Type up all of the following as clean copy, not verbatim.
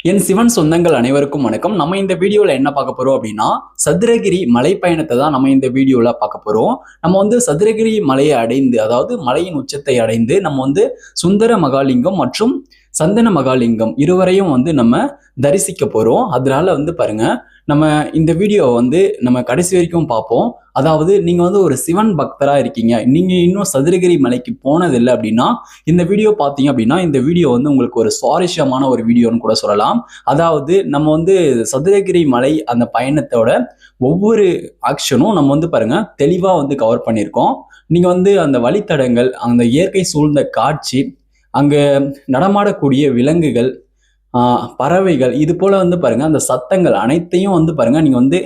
என் சிவன் சொந்தங்கள் அனைவருக்கும் வணக்கம். நம்ம இந்த வீடியோவில் என்ன பார்க்க போறோம் அப்படின்னா, சதுரகிரி மலை பயணத்தை தான் நம்ம இந்த வீடியோவில் பார்க்க போறோம். நம்ம வந்து சதுரகிரி மலையை அடைந்து, அதாவது மலையின் உச்சத்தை அடைந்து நம்ம வந்து சுந்தர மகாலிங்கம் மற்றும் சந்தன மகாலிங்கம் இருவரையும் வந்து நம்ம தரிசிக்க போறோம். அதனால வந்து பாருங்க, நம்ம இந்த வீடியோவை வந்து நம்ம கடைசி வரைக்கும் பார்ப்போம். அதாவது நீங்க வந்து ஒரு சிவன் பக்தரா இருக்கீங்க, நீங்க இன்னும் சதுரகிரி மலைக்கு போனதில்லை அப்படின்னா இந்த வீடியோ பார்த்தீங்க அப்படின்னா இந்த வீடியோ வந்து உங்களுக்கு ஒரு சுவாரஸ்யமான ஒரு வீடியோன்னு கூட சொல்லலாம். அதாவது நம்ம வந்து சதுரகிரி மலை அந்த பயணத்தோட ஒவ்வொரு ஆக்ஷனும் நம்ம வந்து பாருங்க தெளிவா வந்து கவர் பண்ணியிருக்கோம். நீங்க வந்து அந்த வழித்தடங்கள், அந்த இயற்கை சூழ்ந்த காட்சி, அங்க நடமாடக்கூடிய விலங்குகள், பறவைகள், இது போல வந்து பாருங்க அந்த சத்தங்கள் அனைத்தையும் வந்து பாருங்க நீங்க வந்து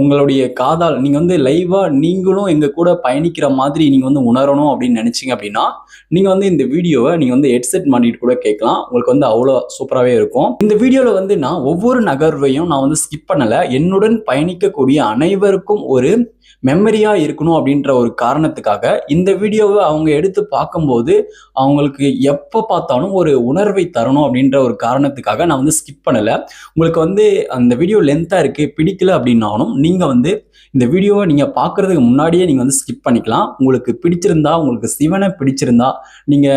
உங்களுடைய காதால் நீங்க வந்து லைவா நீங்களும் எங்க கூட பயணிக்கிற மாதிரி நீங்க வந்து உணரணும் அப்படின்னு நினைச்சீங்க அப்படின்னா நீங்க வந்து இந்த வீடியோவை நீங்க வந்து ஹெட்செட் மாட்டிட்டு கூட கேட்கலாம். உங்களுக்கு வந்து அவ்வளோ சூப்பராகவே இருக்கும். இந்த வீடியோல வந்து நான் ஒவ்வொரு நகர்வையும் நான் வந்து ஸ்கிப் பண்ணல. என்னுடன் பயணிக்கக்கூடிய அனைவருக்கும் ஒரு மெமரியா இருக்கணும் அப்படின்ற ஒரு காரணத்துக்காக இந்த வீடியோவை அவங்க எடுத்து பார்க்கும்போது அவங்களுக்கு எப்போ பார்த்தாலும் ஒரு உணர்வை தரணும் அப்படின்ற ஒரு காரணத்துக்காக நான் வந்து ஸ்கிப் பண்ணல. உங்களுக்கு வந்து அந்த வீடியோ லென்த்தா இருக்கு, பிடிக்கல அப்படின்னாலும் நீங்க வந்து இந்த வீடியோவை நீங்க பார்க்கறதுக்கு முன்னாடியே நீங்க வந்து ஸ்கிப் பண்ணிக்கலாம். உங்களுக்கு பிடிச்சிருந்தா, உங்களுக்கு சிவனை பிடிச்சிருந்தா, நீங்க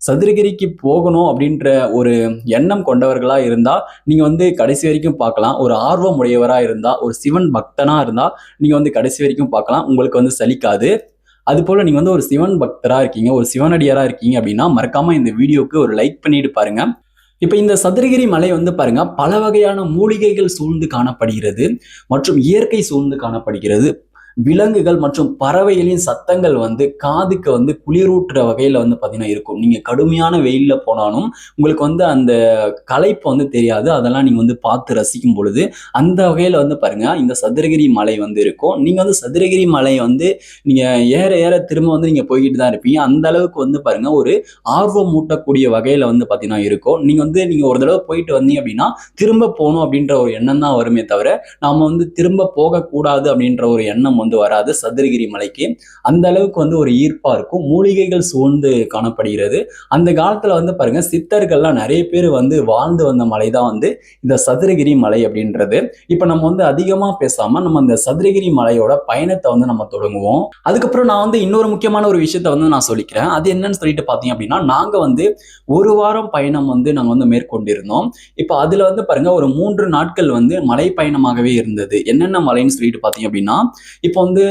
சதுரகிரிக்கு போகணும் அப்படின்ற ஒரு எண்ணம் கொண்டவர்களா இருந்தா நீங்க வந்து கடைசி வரைக்கும் பார்க்கலாம். ஒரு ஆர்வம் உடையவரா இருந்தா, ஒரு சிவன் பக்தனா இருந்தா நீங்க வந்து கடைசி வரைக்கும் பார்க்கலாம். உங்களுக்கு வந்து சலிக்காது. அது போல நீங்க வந்து ஒரு சிவன் பக்தரா இருக்கீங்க, ஒரு சிவனடியாரா இருக்கீங்க அப்படின்னா மறக்காம இந்த வீடியோக்கு ஒரு லைக் பண்ணிட்டு பாருங்க. இப்ப இந்த சதுரகிரி மலை வந்து பாருங்க பல வகையான மூலிகைகள் சூழ்ந்து காணப்படுகிறது மற்றும் இயற்கை சூழ்ந்து காணப்படுகிறது. விலங்குகள் மற்றும் பறவைகளின் சத்தங்கள் வந்து காதுக்கு வந்து குளிரூட்டுற வகையில வந்து பாத்தீங்கன்னா இருக்கும். நீங்க கடுமையான வெயில்ல போனாலும் உங்களுக்கு வந்து அந்த களைப்பு வந்து தெரியாது. அதெல்லாம் நீங்க வந்து பார்த்து ரசிக்கும் பொழுது அந்த வகையில வந்து பாருங்க இந்த சதுரகிரி மலை வந்து இருக்கும். நீங்க வந்து சதுரகிரி மலை வந்து நீங்க ஏற ஏற திரும்ப வந்து நீங்க போய்கிட்டு தான் இருப்பீங்க. அந்த அளவுக்கு வந்து பாருங்க ஒரு ஆர்வம் மூட்டக்கூடிய வகையில வந்து பாத்தீங்கன்னா இருக்கும். நீங்க ஒரு தடவை போயிட்டு வந்தீங்க அப்படின்னா திரும்ப போகணும் அப்படின்ற ஒரு எண்ணம் தான் வருமே தவிர நாம வந்து திரும்ப போகக்கூடாது அப்படின்ற ஒரு எண்ணம் வந்து வராது. சதுரகிரி மலைக்கு அந்த அளவுக்கு வந்து ஒரு ஈர்ப்பா இருக்கும். மூலிகைகள் சூழ்ந்து காணப்படுகிறது. அந்த காலத்துல வந்து பாருங்க சித்தர்கள்லாம் நிறைய பேர் வந்து வாழ்ந்து வந்த மலை தான் வந்து இந்த சதுரகிரி மலை அப்படின்றது. இப்ப நம்ம வந்து அதிகமா பேசாம நம்ம இந்த சதுரகிரி மலையோட பயணத்தை வந்து நம்ம தொடங்குவோம். அதுக்கப்புறம் நான் வந்து இன்னொரு முக்கியமான ஒரு விஷயத்த வந்து நான் சொல்லிக்கிறேன். அது என்னன்னு சொல்லிட்டு பாத்தீங்க அப்படின்னா, நாங்க வந்து ஒரு வாரம் பயணம் வந்து நாங்க வந்து மேற்கொண்டிருந்தோம். இப்ப அதுல வந்து பாருங்க ஒரு 3 நாட்கள் வந்து மலை பயணமாகவே இருந்தது. என்னென்ன மலைன்னு சொல்லிட்டு பாத்தீங்க அப்படின்னா, இப்போ வந்து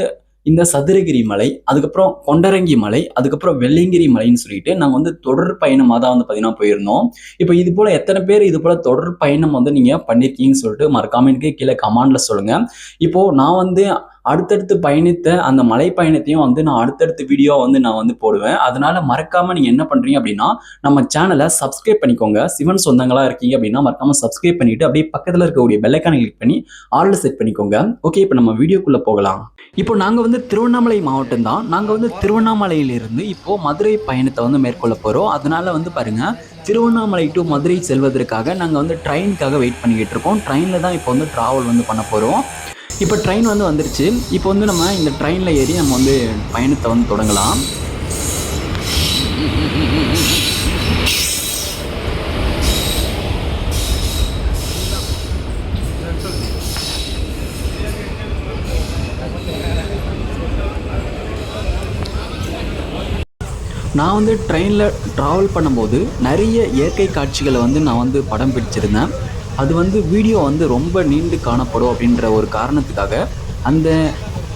இந்த சதுரகிரி மலை, அதுக்கப்புறம் கொண்டரங்கி மலை, அதுக்கப்புறம் வெள்ளியங்கிரி மலைன்னு சொல்லிட்டு நாங்க வந்து தொடர் பயணமாக தான் வந்து பாத்தீங்கன்னா போயிருந்தோம். இப்போ இது போல எத்தனை பேர் இது போல தொடர் பயணம் வந்து நீங்க பண்ணிருக்கீங்கன்னு சொல்லிட்டு மறக்காம எனக்கு கீழே கமெண்ட்ல சொல்லுங்க. இப்போ நான் வந்து அடுத்தடுத்து பயணித்த அந்த மலை பயணத்தையும் வந்து நான் அடுத்தடுத்த வீடியோ வந்து நான் வந்து போடுவேன். அதனால மறக்காம நீங்க என்ன பண்றீங்க அப்படின்னா நம்ம சேனலை சப்ஸ்கிரைப் பண்ணிக்கோங்க. சிவன் சொந்தங்களா இருக்கீங்க அப்படின்னா மறக்காம சப்ஸ்கிரைப் பண்ணிட்டு அப்படியே பக்கத்துல இருக்கக்கூடிய பெல் ஐகானை கிளிக் பண்ணி ஆல்ல செட் பண்ணிக்கோங்க. ஓகே, இப்போ நம்ம வீடியோக்குள்ள போகலாம். இப்போ நாங்க வந்து திருவண்ணாமலை மாவட்டம் தான். நாங்க வந்து திருவண்ணாமலையிலிருந்து இப்போ மதுரை பயணத்தை வந்து மேற்கொள்ள போறோம். அதனால வந்து பாருங்க திருவண்ணாமலை டு மதுரை செல்வதற்காக நாங்கள் வந்து ட்ரெயினுக்காக வெயிட் பண்ணிக்கிட்டு இருக்கோம். ட்ரெயினில் தான் இப்போ வந்து ட்ராவல் வந்து பண்ண போகிறோம். இப்போ ட்ரெயின் வந்து வந்துருச்சு. இப்போ வந்து நம்ம இந்த ட்ரெயினில் ஏறி நம்ம வந்து பயணத்தை வந்து தொடங்கலாம். நான் வந்து ட்ரெயினில் ட்ராவல் பண்ணும்போது நிறைய இயற்கை காட்சிகளை வந்து நான் வந்து படம் பிடிச்சிருந்தேன். அது வந்து வீடியோ வந்து ரொம்ப நீண்டு காணப்படும் அப்படின்ற ஒரு காரணத்துக்காக அந்த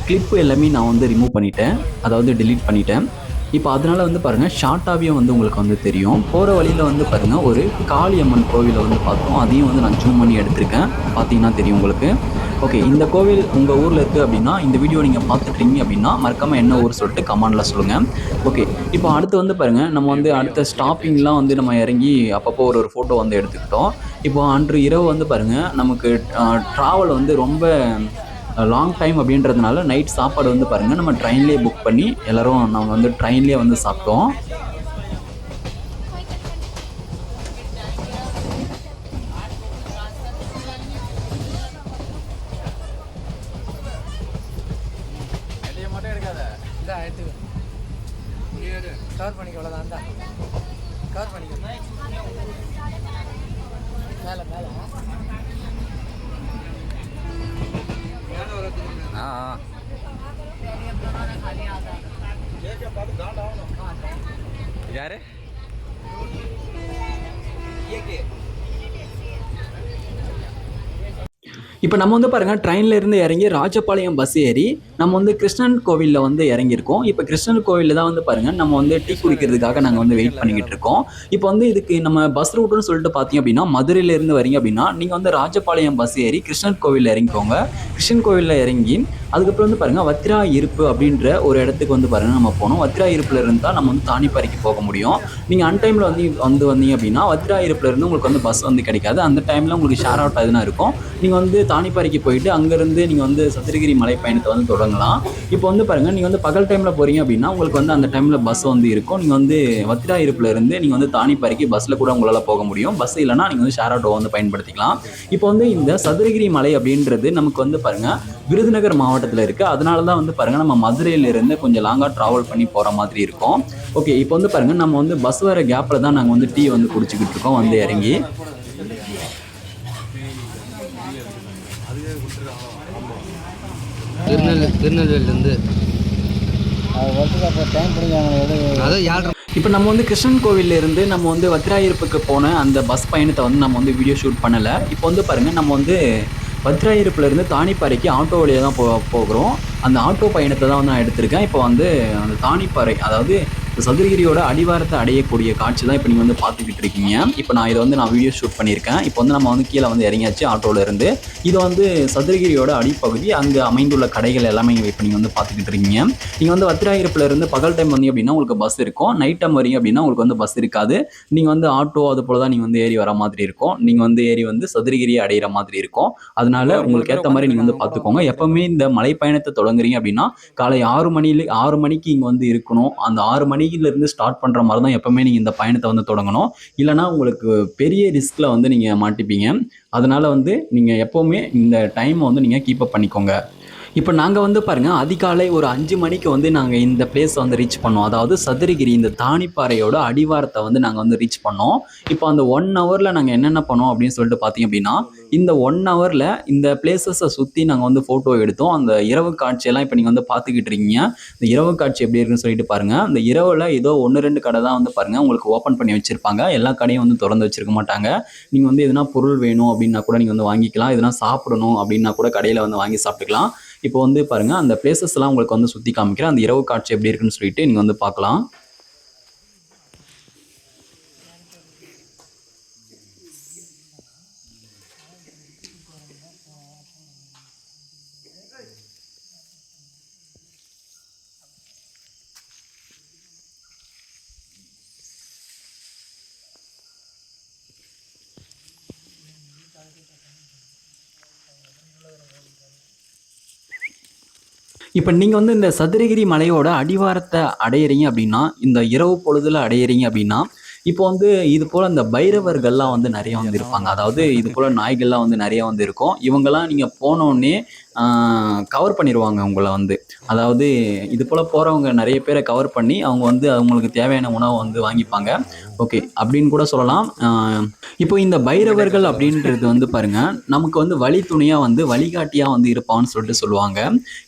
கிளிப்பு எல்லாமே நான் வந்து ரிமூவ் பண்ணிட்டேன், அதாவது டெலீட் பண்ணிட்டேன். இப்போ அதனால் வந்து பாருங்கள் ஷார்ட்டாகவே வந்து உங்களுக்கு வந்து தெரியும். போகிற வழியில் வந்து பாருங்கள் ஒரு காளியம்மன் கோவிலை வந்து பார்த்தோம். அதையும் வந்து நான் ஜூம் பண்ணி எடுத்திருக்கேன், பார்த்தீங்கன்னா தெரியும் உங்களுக்கு. ஓகே, இந்த கோவில் உங்கள் ஊரில் இருக்குது அப்படின்னா இந்த வீடியோ நீங்கள் பார்த்துட்ருக்கீங்க அப்படின்னா மறக்காமல் என்ன ஊர் சொல்லிட்டு கமெண்டில் சொல்லுங்கள். ஓகே, இப்போ அடுத்து வந்து பாருங்கள் நம்ம வந்து அடுத்த ஸ்டாப்பிங்லாம் வந்து நம்ம இறங்கி அப்பப்போ ஒரு ஃபோட்டோ வந்து எடுத்துக்கிட்டோம். இப்போ அன்று இரவு வந்து பாருங்கள் நமக்கு ட்ராவல் வந்து ரொம்ப லாங் டைம் அப்படின்றதுனால நைட் சாப்பாடு வந்து பாருங்கள் நம்ம ட்ரெயின்லேயே புக் பண்ணி எல்லோரும் நம்ம வந்து ட்ரெயின்லேயே வந்து சாப்பிட்டோம். கவர் பண்ணிக்க அவ்வளோதான். கவர் பண்ணிக்க யாரு இப்போ நம்ம வந்து பாருங்க ட்ரெயின்ல இருந்து இறங்கி ராஜபாளையம் பஸ் ஏறி நம்ம வந்து கிருஷ்ணன் கோவிலில் வந்து இறங்கியிருக்கோம். இப்போ கிருஷ்ணன் கோவிலில் தான் வந்து பாருங்க நம்ம வந்து டீ குடிக்கிறதுக்காக நாங்கள் வந்து வெயிட் பண்ணிக்கிட்டு இருக்கோம். இப்போ வந்து இதுக்கு நம்ம பஸ் ரூட்டுன்னு சொல்லிட்டு பார்த்தீங்க அப்படின்னா மதுரையில இருந்து வரீங்க அப்படின்னா நீங்கள் வந்து ராஜபாளையம் பஸ் ஏறி கிருஷ்ணன் கோவிலில் இறங்கிக்கோங்க. கிருஷ்ணன் கோவிலில் இறங்கி அதுக்கப்புறம் வந்து பாருங்க வத்திரா இருப்பு அப்படின்ற ஒரு இடத்துக்கு வந்து பாருங்க நம்ம போகணும். வத்திரா இருப்புல இருந்து தான் நம்ம வந்து தானிப்பாறைக்கு போக முடியும். நீங்கள் அன்டைமில் வந்தீங்க அப்படின்னா வத்திரா இருப்புல இருந்து உங்களுக்கு வந்து பஸ் வந்து கிடைக்காது. அந்த டைமில் உங்களுக்கு ஷேர் அவுட் எதுனா இருக்கும். நீங்கள் வந்து தானிப்பாறைக்கு போயிட்டு அங்கேருந்து நீங்கள் வந்து சதுரகிரி மலை பயணத்தை வந்து தொடங்கலாம். இப்போ வந்து பாருங்கள் நீங்கள் வந்து பகல் டைமில் போகிறீங்க அப்படின்னா உங்களுக்கு வந்து அந்த டைமில் பஸ் வந்து இருக்கும். நீங்கள் வந்து வத்திரா இருப்புல இருந்து நீங்கள் வந்து தானிப்பாறைக்கு பஸ்ஸில் கூட உங்களால் போக முடியும். பஸ் இல்லைனா நீங்கள் வந்து ஷேர் ஆட்டோ வந்து பயன்படுத்திக்கலாம். இப்போ வந்து இந்த சதுரகிரி மலை அப்படின்றது நமக்கு வந்து பாருங்கள் விருதுநகர் மாவட்டத்தில் இருக்குது. அதனால தான் வந்து பாருங்கள் நம்ம மதுரையிலிருந்து கொஞ்சம் லாங்காக ட்ராவல் பண்ணி போகிற மாதிரி இருக்கும். ஓகே, இப்போ வந்து பாருங்கள் நம்ம வந்து பஸ் வர கேப்பில் தான் நாங்கள் வந்து டீ வந்து குடிச்சிக்கிட்டு இருக்கோம் வந்து இறங்கி. திருநெல்வேலியிலேருந்து இப்போ நம்ம வந்து கிருஷ்ணன் கோவில்ல இருந்து நம்ம வந்து வத்திராயிருப்புக்கு போன அந்த பஸ் பயணத்தை வந்து நம்ம வந்து வீடியோ ஷூட் பண்ணலை. இப்போ வந்து பாருங்கள் நம்ம வந்து வத்திராயிருப்புலேருந்து தானிப்பாறைக்கு ஆட்டோ வழியாக தான் போகிறோம். அந்த ஆட்டோ பயணத்தை தான் வந்து நான் எடுத்திருக்கேன். இப்போ வந்து அந்த தானிப்பாறை அதாவது சதுரகிரியோட அடிவாரத்தை அடையக்கூடிய காட்சி தான் இப்போ நீங்கள் வந்து பார்த்துக்கிட்டு இருக்கீங்க. இப்போ நான் இதை வந்து நான் வீடியோ ஷூட் பண்ணியிருக்கேன். இப்போ வந்து நம்ம வந்து கீழே வந்து இறங்கியாச்சு ஆட்டோவில் இருந்து. இது வந்து சதுரகிரியோட அடிப்பகுதி, அங்கே அமைந்துள்ள கடைகள் எல்லாமே இப்போ நீங்கள் வந்து பார்த்துக்கிட்டு இருக்கீங்க. நீங்கள் வந்து வத்திராயிருப்புல இருந்து பகல் டைம் வந்தீங்க அப்படின்னா உங்களுக்கு பஸ் இருக்கும். நைட் டைம் வரீங்க அப்படின்னா உங்களுக்கு வந்து பஸ் இருக்காது. நீங்கள் வந்து ஆட்டோ அது போல தான் நீங்கள் வந்து ஏறி வர மாதிரி இருக்கும். நீங்கள் வந்து ஏறி வந்து சதுரகிரியை அடையிற மாதிரி இருக்கும். அதனால உங்களுக்கு ஏற்ற மாதிரி நீங்கள் வந்து பார்த்துக்கோங்க. எப்பவுமே இந்த மலை பயணத்தை தொடங்குறீங்க அப்படின்னா காலை 6 மணிக்கு இங்கே வந்து இருக்கணும். அந்த 6 மணியிலிருந்து ஸ்டார்ட் பண்ணுற மாதிரி தான் எப்பவுமே நீங்கள் இந்த பயணத்தை வந்து தொடங்கணும். இல்லைனா உங்களுக்கு பெரிய ரிஸ்கில் வந்து நீங்கள் மாட்டிப்பீங்க. அதனால வந்து நீங்கள் எப்போவுமே இந்த டைமை வந்து நீங்கள் கீப் அப் பண்ணிக்கோங்க. இப்போ நாங்கள் வந்து பாருங்கள் அதிகாலை ஒரு 5 மணிக்கு வந்து நாங்கள் இந்த பிளேஸை வந்து ரீச் பண்ணோம். அதாவது சதுரகிரி இந்த தானிப்பாறையோட அடிவாரத்தை வந்து நாங்கள் வந்து ரீச் பண்ணோம். இப்போ அந்த 1 ஹவரில் நாங்கள் என்னென்ன பண்ணோம் அப்படின்னு சொல்லிட்டு பார்த்தீங்க அப்படின்னா இந்த 1 ஹவரில் இந்த பிளேசஸை சுற்றி நாங்கள் வந்து ஃபோட்டோ எடுத்தோம். அந்த இரவு காட்சியெல்லாம் இப்போ நீங்கள் வந்து பார்த்துக்கிட்டு இருக்கீங்க. இந்த இரவு காட்சி எப்படி இருக்குன்னு சொல்லிட்டு பாருங்கள். இந்த இரவில் ஏதோ 1-2 கடை தான் வந்து பாருங்கள் உங்களுக்கு ஓப்பன் பண்ணி வச்சுருப்பாங்க. எல்லா கடையும் வந்து திறந்து வச்சிருக்க மாட்டாங்க. நீங்கள் வந்து எதுனா பொருள் வேணும் அப்படின்னா கூட நீங்கள் வந்து வாங்கிக்கலாம். எதுனா சாப்பிடணும் அப்படின்னா கூட கடையில் வந்து வாங்கி சாப்பிட்டுக்கலாம். இப்போ வந்து பாருங்க அந்த பிளேசஸ் எல்லாம் உங்களுக்கு வந்து சுற்றி காமிக்கிறேன். அந்த இரவு காட்சி எப்படி இருக்குன்னு சொல்லிட்டு நீங்கள் வந்து பார்க்கலாம். இப்போ நீங்கள் வந்து இந்த சதுரகிரி மலையோட அடிவாரத்தை அடையிறீங்க அப்படின்னா இந்த இரவு பொழுதுல அடையிறீங்க அப்படின்னா இப்போ வந்து இது போல் இந்த பைரவர்கள்லாம் வந்து நிறைய வந்து இருப்பாங்க. அதாவது இது போல் நாய்கள்லாம் வந்து நிறைய வந்து இருக்கும். இவங்கெல்லாம் நீங்கள் போனோடனே கவர் பண்ணிடுவாங்க உங்களை வந்து. அதாவது இது போல் போகிறவங்க நிறைய பேரை கவர் பண்ணி அவங்க வந்து அவங்களுக்கு தேவையான உணவை வந்து வாங்கிப்பாங்க. ஓகே, அப்படின்னு கூட சொல்லலாம். இப்போ இந்த பைரவர்கள் அப்படின்றது வந்து பாருங்கள் நமக்கு வந்து வழித்துணையாக வந்து வழிகாட்டியாக வந்து இருப்பான்னு சொல்லிட்டு சொல்லுவாங்க.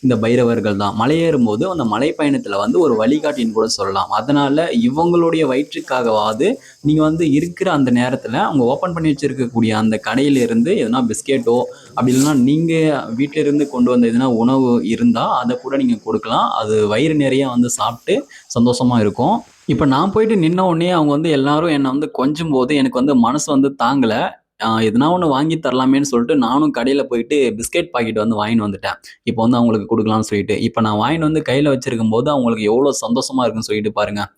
இந்த பைரவர்கள் தான் மலையேறும் போது அந்த மலை பயணத்தில் வந்து ஒரு வழிகாட்டின்னு கூட சொல்லலாம். அதனால் இவங்களுடைய வயிற்றுக்காகவாது நீங்கள் வந்து இருக்கிற அந்த நேரத்தில் அவங்க ஓப்பன் பண்ணி வச்சுருக்கக்கூடிய அந்த கடையிலிருந்து எதுனா பிஸ்கெட்டோ அப்படி இல்லைன்னா நீங்கள் வீட்டிலிருந்து கொண்டு வந்த எதுனா உணவு இருந்தால் அதை கூட நீங்கள் கொடுக்கலாம். அது வயிறு நிறைய வந்து சாப்பிட்டு சந்தோஷமாக இருக்கும். இப்போ நான் போயிட்டு நின்ன உடனே அவங்க வந்து எல்லாரும் என்னை வந்து கொஞ்சும் போது எனக்கு வந்து மனசு வந்து தாங்கலை. எதுனா ஒன்று வாங்கி தரலாமேன்னு சொல்லிட்டு நானும் கடையில் போயிட்டு பிஸ்கெட் பாக்கெட் வந்து வாங்கிட்டு வந்துட்டேன். இப்போ வந்து அவங்களுக்கு கொடுக்கலாம்னு சொல்லிட்டு. இப்போ நான் வாங்கிட்டு வந்து கையில் வச்சிருக்கும் போது அவங்களுக்கு எவ்வளோ சந்தோஷமாக இருக்குன்னு சொல்லிட்டு பாருங்கள்.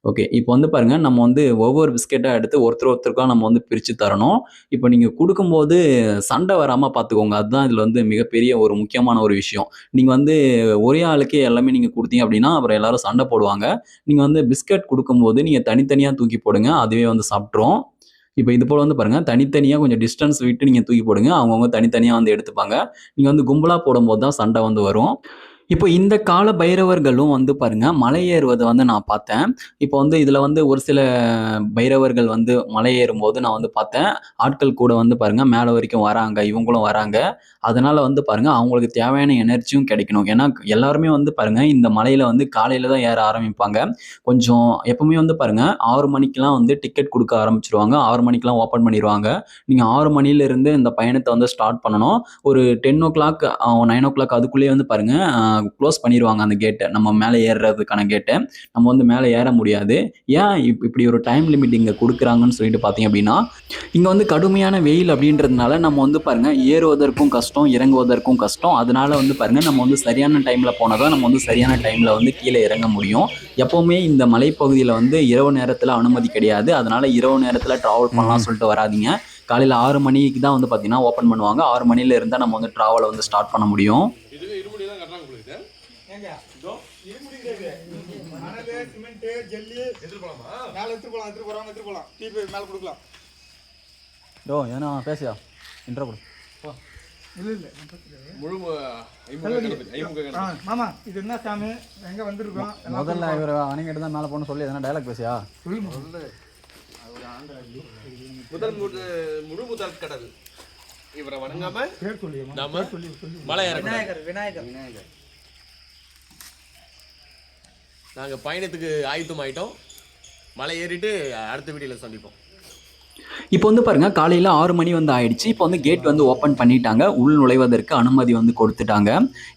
ஓகே, இப்போ வந்து பாருங்கள் நம்ம வந்து ஒவ்வொரு பிஸ்கெட்டாக எடுத்து ஒருத்தருக்காக நம்ம வந்து பிரித்து தரணும். இப்போ நீங்கள் கொடுக்கும்போது சண்டை வராமல் பார்த்துக்கோங்க. அதுதான் இதில் வந்து மிகப்பெரிய ஒரு முக்கியமான ஒரு விஷயம். நீங்கள் வந்து ஒரே ஆளுக்கே எல்லாமே நீங்கள் கொடுத்தீங்க அப்படின்னா அப்புறம் எல்லாரும் சண்டை போடுவாங்க. நீங்கள் வந்து பிஸ்கட் கொடுக்கும்போது நீங்கள் தனித்தனியாக தூக்கி போடுங்க, அதுவே வந்து சாப்பிட்ரும். இப்போ இது போல் வந்து பாருங்கள் தனித்தனியாக கொஞ்சம் டிஸ்டன்ஸ் விட்டு நீங்கள் தூக்கி போடுங்க. அவங்கவுங்க தனித்தனியாக வந்து எடுத்துப்பாங்க. நீங்கள் வந்து கும்பலாக போடும்போது தான் சண்டை வந்து வரும். இப்போ இந்த கால பைரவர்களும் வந்து பாருங்க மலை ஏறுவதை வந்து நான் பார்த்தேன். இப்போ வந்து இதில் வந்து ஒரு சில பைரவர்கள் வந்து மலை ஏறும்போது நான் வந்து பார்த்தேன். ஆட்கள் கூட வந்து பாருங்க மேலே வரைக்கும் வராங்க. இவங்களும் வராங்க. அதனால வந்து பாருங்க அவங்களுக்கு தேவையான எனர்ஜியும் கிடைக்கணும். ஏன்னா எல்லாருமே வந்து பாருங்க இந்த மலையில வந்து காலையில தான் ஏற ஆரம்பிப்பாங்க. கொஞ்சம் எப்பவுமே வந்து பாருங்க 6 மணிக்கெல்லாம் வந்து டிக்கெட் கொடுக்க ஆரம்பிச்சிருவாங்க. 6 மணிக்கெல்லாம் ஓப்பன் பண்ணிருவாங்க. நீங்க 6 மணியிலிருந்து இந்த பயணத்தை வந்து ஸ்டார்ட் பண்ணணும். ஒரு 10:00 9:00 அதுக்குள்ளேயே வந்து பாருங்க க்ளோஸ் பண்ணிடுவாங்க அந்த கேட்டை. நம்ம மேலே ஏறுறதுக்கான கேட்டை நம்ம வந்து மேலே ஏற முடியாது. ஏன் இப்படி ஒரு டைம் லிமிட் இங்கே கொடுக்குறாங்கன்னு சொல்லிட்டு பார்த்தீங்க அப்படின்னா இங்கே வந்து கடுமையான வெயில் அப்படின்றதுனால நம்ம வந்து பாருங்க ஏறுவதற்கும் கஷ்டம், இறங்குவதற்கும் கஷ்டம். அதனால வந்து பாருங்க நம்ம வந்து சரியான டைம்ல போனால் தான் நம்ம வந்து சரியான டைம்ல வந்து கீழே இறங்க முடியும். எப்பவுமே இந்த மலைப்பகுதியில் வந்து இரவு நேரத்தில் அனுமதி கிடையாது. அதனால இரவு நேரத்தில் ட்ராவல் பண்ணலாம் சொல்லிட்டு வராதீங்க. காலையில் 6 மணிக்கு தான் வந்து பார்த்தீங்கன்னா ஓப்பன் பண்ணுவாங்க. 6 மணில இருந்தால் நம்ம வந்து ட்ராவலை வந்து ஸ்டார்ட் பண்ண முடியும். யோ ஏன்னா பேசியா இன்ட்ரோ கொடு. மாமா இது என்ன சாமி எங்க வந்திருக்கோம்? முதல்ல இவர் அணைக்கிட்டு தான் மேலே போகணும்னு சொல்லி எதனா டைலாக் பேசியா? முதல் கடல் இவரை வணங்காம பேர் சொல்லி நாம மலை விநாயகர். நாங்க பயணத்துக்கு ஆயத்தம் ஆயிட்டோம். மலை ஏறிட்டு அடுத்த வீடியோல சந்திப்போம். இப்போ வந்து பாருங்க காலையில் 6 மணி வந்து ஆயிடுச்சு. இப்போ வந்து கேட் வந்து ஓப்பன் பண்ணிட்டாங்க. உள் நுழைவதற்கு அனுமதி வந்து கொடுத்துட்டாங்க.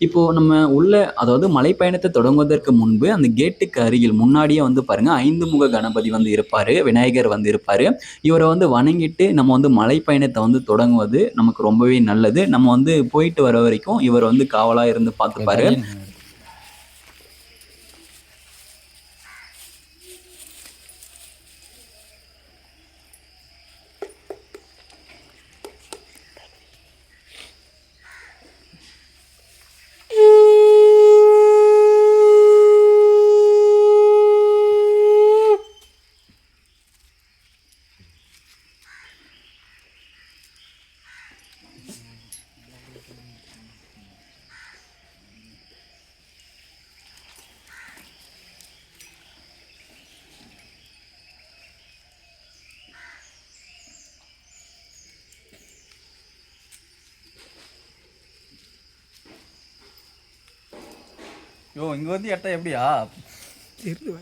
இப்போ நம்ம உள்ள அதாவது மலைப்பயணத்தை தொடங்குவதற்கு முன்பு அந்த கேட்டுக்கு அருகில் முன்னாடியே வந்து பாருங்க 5 முக கணபதி வந்து இருப்பாரு, விநாயகர் வந்து இருப்பாரு. இவரை வந்து வணங்கிட்டு நம்ம வந்து மலைப்பயணத்தை வந்து தொடங்குவது நமக்கு ரொம்பவே நல்லது. நம்ம வந்து போயிட்டு வர வரைக்கும் இவர் வந்து காவலா இருந்து பார்த்துப்பாரு. யோ இங்கே வந்து எட்ட எப்படியா இருந்து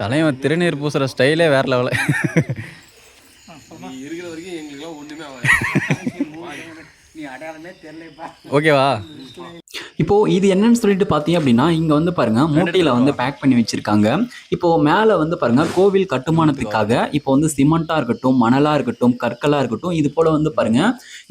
தலைவன் திருநீர் பூசுகிற ஸ்டைலே வேற லெவலில் இருக்கிற வரைக்கும் எங்களுக்குலாம் ஒண்ணுமே ஓகேவா? இப்போ இது என்னன்னு சொல்லிட்டு பார்த்தீங்க அப்படின்னா இங்கே வந்து பாருங்க மூட்டையில் வந்து பேக் பண்ணி வச்சிருக்காங்க. இப்போ மேலே வந்து பாருங்க கோவில் கட்டுமானத்துக்காக இப்போ வந்து சிமெண்ட்டாக இருக்கட்டும், மணலாக இருக்கட்டும், கற்களாக இருக்கட்டும், இது போல வந்து பாருங்க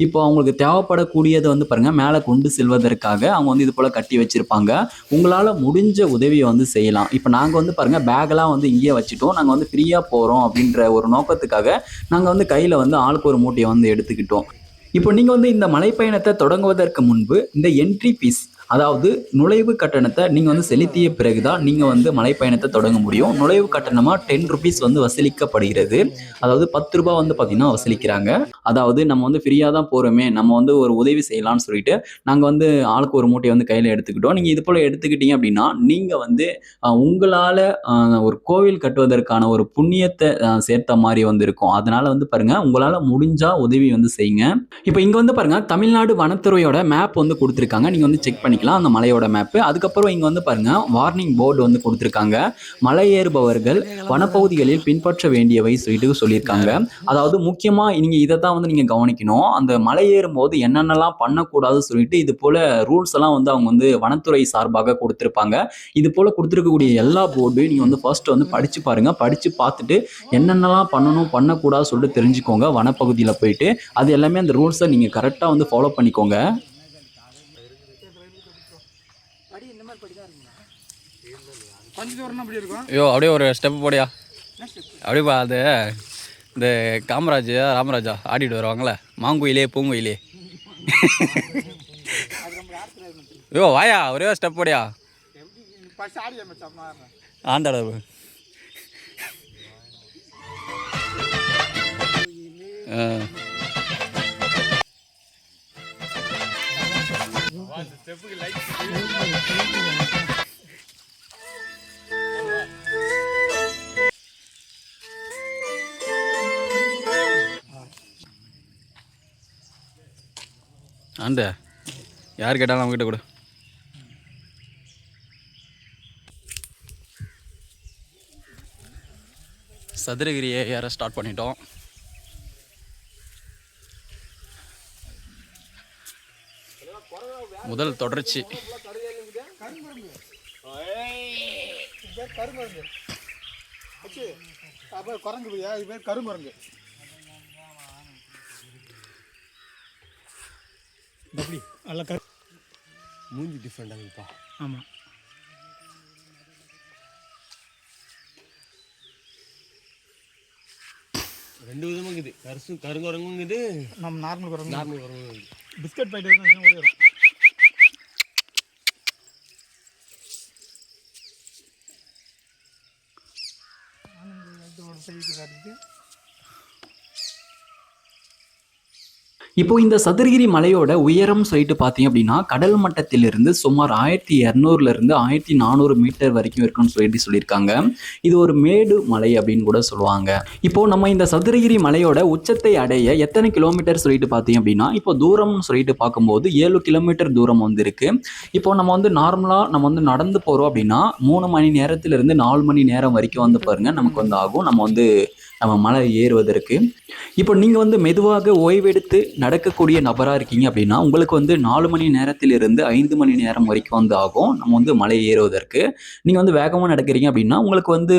இப்போ அவங்களுக்கு தேவைப்படக்கூடியதை வந்து பாருங்க மேலே கொண்டு செல்வதற்காக அவங்க வந்து இது போல கட்டி வச்சிருப்பாங்க. உங்களால் முடிஞ்ச உதவியை வந்து செய்யலாம். இப்போ நாங்கள் வந்து பாருங்க பேக்கெல்லாம் வந்து இங்கேயே வச்சுட்டோம். நாங்கள் வந்து ஃப்ரீயாக போகிறோம் அப்படின்ற ஒரு நோக்கத்துக்காக நாங்கள் வந்து கையில் வந்து ஆளுக்கு ஒரு மூட்டையை வந்து எடுத்துக்கிட்டோம். இப்போ நீங்கள் வந்து இந்த மலைப்பயணத்தை தொடங்குவதற்கு முன்பு இந்த என்ட்ரி ஃபீஸ் அதாவது நுழைவு கட்டணத்தை நீங்கள் வந்து செலுத்திய பிறகு தான் நீங்கள் வந்து மலைப்பயணத்தை தொடங்க முடியும். நுழைவு கட்டணமாக 10 ருபீஸ் வந்து வசூலிக்கப்படுகிறது. அதாவது 10 ரூபாய் வந்து பார்த்திங்கன்னா வசூலிக்கிறாங்க. அதாவது நம்ம வந்து ஃப்ரீயாக தான் போகிறோமே, நம்ம வந்து ஒரு உதவி செய்யலாம்னு சொல்லிட்டு நாங்கள் வந்து ஆளுக்கு ஒரு மூட்டையை வந்து கையில் எடுத்துக்கிட்டோம். நீங்கள் இது போல் எடுத்துக்கிட்டீங்க அப்படின்னா நீங்கள் வந்து உங்களால் ஒரு கோவில் கட்டுவதற்கான ஒரு புண்ணியத்தை சேர்த்த மாதிரி வந்து இருக்கும். அதனால் வந்து பாருங்கள் உங்களால் முடிஞ்சால் உதவி வந்து செய்யுங்க. இப்போ இங்கே வந்து பாருங்கள் தமிழ்நாடு வனத்துறையோட மேப் வந்து கொடுத்துருக்காங்க. நீங்கள் வந்து செக் பண்ணி அந்த மலையோட மேப்பு. அதுக்கப்புறம் இங்க வந்து பாருங்க வார்னிங் போர்டு வந்து கொடுத்திருக்காங்க. மலை ஏறுபவர்கள் வனப்பகுதிகளில் பின்பற்ற வேண்டியவை சொல்லியிருக்காங்க. அதாவது முக்கியமா நீங்க இதை தான் வந்து நீங்க கவனிக்கணும். அந்த மலை ஏறும் போது என்னென்னலாம் பண்ணக்கூடாது சொல்லிட்டு இது போல ரூல்ஸ் எல்லாம் வந்து அவங்க வந்து வனத்துறை சார்பாக கொடுத்திருப்பாங்க. இது போல கொடுத்திருக்கக்கூடிய எல்லா போர்டும் நீங்க வந்து ஃபர்ஸ்ட் வந்து படிச்சு பாருங்க. படிச்சு பார்த்துட்டு என்னென்னலாம் பண்ணணும் பண்ணக்கூடாது சொல்லிட்டு தெரிஞ்சுக்கோங்க. வனப்பகுதியில் போயிட்டு அது எல்லாமே அந்த ரூல்ஸை நீங்க கரெக்டா வந்து ஃபாலோ பண்ணிக்கோங்க. பஞ்சு தோரணம் அப்படி இருக்கும். ஐயோ அப்படியே ஒரு ஸ்டெப் போடியா. அப்படிப்பா அது இந்த காமராஜ் ராமராஜா ஆடிட்டு வருவாங்களே மாங்குயிலே பூங்குயிலே. ஐயோ வாயா ஒரே ஸ்டெப் போடியா ஆண்டாட. ஆண்ட யார் கேட்டாலும் அவங்ககிட்ட கொடு. சதுரகிரியை ஏற ஸ்டார்ட் பண்ணிட்டோம். முதல் தொடர்ச்சி. கருமரங்கு நல்லா மூஞ்சி டிஃப்ரெண்டாக இருப்பா. ஆமாம் ரெண்டு விதமாக இருக்குது. கருங்குரங்குங்குது, நம்ம நார்மல் குரங்கு. நார்மல் குரங்கு. பிஸ்கட் பாக்கெட் ஓடி வரும். இப்போ இந்த சதுரகிரி மலையோட உயரம் சொல்லிட்டு பார்த்தீங்க அப்படின்னா கடல் மட்டத்திலிருந்து சுமார் 1200 1400 மீட்டர் வரைக்கும் இருக்குன்னு சொல்லியிருக்காங்க. இது ஒரு மேடு மலை அப்படின்னு கூட சொல்லுவாங்க. இப்போ நம்ம இந்த சதுரகிரி மலையோட உச்சத்தை அடைய எத்தனை கிலோமீட்டர் சொல்லிட்டு பார்த்தீங்க அப்படின்னா இப்போ தூரம்னு சொல்லிட்டு பார்க்கும்போது 7 கிலோமீட்டர் தூரம் வந்து இருக்கு. இப்போ நம்ம வந்து நார்மலாக நம்ம வந்து நடந்து போகிறோம் அப்படின்னா 3 மணி நேரத்திலிருந்து 4 மணி நேரம் வரைக்கும் வந்து பாருங்க நமக்கு வந்து ஆகும் நம்ம மலை ஏறுவதற்கு. இப்போ நீங்கள் வந்து மெதுவாக ஓய்வெடுத்து நடக்கக்கூடிய நபராக இருக்கீங்க அப்படின்னா உங்களுக்கு வந்து 4 மணி நேரத்திலிருந்து 5 மணி நேரம் வரைக்கும் வந்து ஆகும் நம்ம வந்து மலை ஏறுவதற்கு. நீங்கள் வந்து வேகமாக நடக்கிறீங்க அப்படின்னா உங்களுக்கு வந்து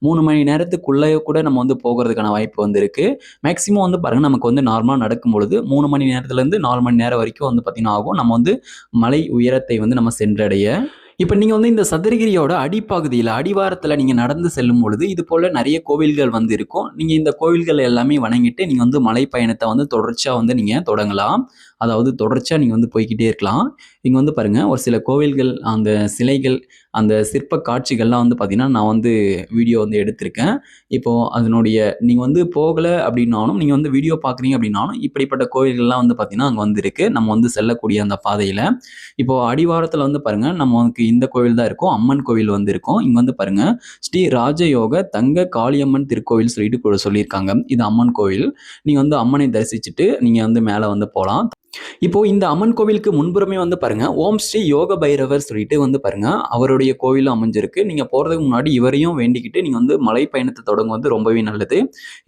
3 மணி நேரத்துக்குள்ளே கூட நம்ம வந்து போகிறதுக்கான வாய்ப்பு வந்து இருக்குது. மேக்ஸிமம் வந்து பாருங்கள் நமக்கு வந்து நார்மலாக நடக்கும் பொழுது 3 மணி நேரத்துலேருந்து 4 மணி நேரம் வரைக்கும் வந்து பார்த்திங்கன்னா ஆகும் நம்ம வந்து மலை உயரத்தை வந்து நம்ம சென்றடைய. இப்போ நீங்கள் வந்து இந்த சதுரகிரியோட அடிப்பகுதியில் அடிவாரத்தில் நீங்கள் நடந்து செல்லும் பொழுது இது போல் நிறைய கோவில்கள் வந்து இருக்கும். நீங்கள் இந்த கோவில்கள் எல்லாமே வணங்கிட்டு நீங்கள் வந்து மலை பயணத்தை வந்து தொடர்ச்சியாக வந்து நீங்கள் தொடங்கலாம். அதாவது தொடர்ச்சியாக நீங்கள் வந்து போய்கிட்டே இருக்கலாம். இங்கே வந்து பாருங்கள் ஒரு சில கோவில்கள் அந்த சிலைகள் அந்த சிற்ப காட்சிகள்லாம் வந்து பார்த்திங்கன்னா நான் வந்து வீடியோ வந்து எடுத்திருக்கேன். இப்போது அதனுடைய நீங்கள் வந்து போகலை அப்படின்னாலும் நீங்கள் வந்து வீடியோ பார்க்குறீங்க அப்படின்னாலும் இப்படிப்பட்ட கோவில்கள்லாம் வந்து பார்த்திங்கன்னா அங்கே வந்து இருக்குது நம்ம வந்து செல்லக்கூடிய அந்த பாதையில். இப்போது அடிவாரத்தில் வந்து பாருங்கள் நமக்கு இந்த கோவில் தான் இருக்கும். அம்மன் கோவில் வந்து இருக்கும். இங்கே வந்து பாருங்கள் ஸ்ரீ ராஜயோக தங்க காளியம்மன் திருக்கோவில் சொல்லிட்டு சொல்லியிருக்காங்க. இது அம்மன் கோவில். நீங்கள் வந்து அம்மனை தரிசிச்சுட்டு நீங்கள் வந்து மேலே வந்து போகலாம். இப்போ இந்த அம்மன் கோவிலுக்கு முன்புறமே வந்து பாருங்க ஓம் ஸ்ரீ யோக பைரவர் சொல்லிட்டு வந்து பாருங்க அவருடைய கோவிலும் அமைஞ்சிருக்கு. நீங்க போறதுக்கு முன்னாடி இவரையும் வேண்டிக்கிட்டு நீங்க வந்து மலை பயணத்தை தொடங்குவது ரொம்பவே நல்லது.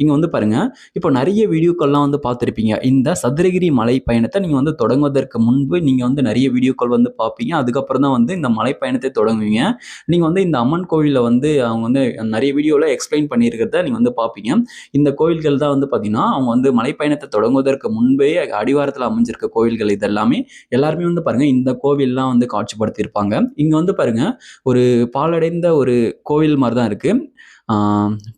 இங்க வந்து பாருங்க இப்போ நிறைய வீடியோக்கள்லாம் வந்து பார்த்துருப்பீங்க. இந்த சதுரகிரி மலை பயணத்தை நீங்க வந்து தொடங்குவதற்கு முன்பு நீங்க வந்து நிறைய வீடியோக்கள் வந்து பார்ப்பீங்க. அதுக்கப்புறம் தான் வந்து இந்த மலை பயணத்தை தொடங்குவீங்க. நீங்க வந்து இந்த அம்மன் கோவிலில் வந்து அவங்க வந்து நிறைய வீடியோவில் எக்ஸ்பிளைன் பண்ணியிருக்கிறத நீங்க வந்து பார்ப்பீங்க. இந்த கோவில்கள் தான் வந்து பார்த்தீங்கன்னா அவங்க வந்து மலை பயணத்தை தொடங்குவதற்கு முன்பே அடிவாரத்தில் அமைஞ்சிருக்க கோவில்கள். இதெல்லாமே எல்லாருமே வந்து பாருங்க இந்த கோவில்லாம் வந்து காட்சிப்படுத்தியிருப்பாங்க. இங்க வந்து பாருங்க ஒரு பாழடைந்த ஒரு கோவில் மாதிரி தான் இருக்கு.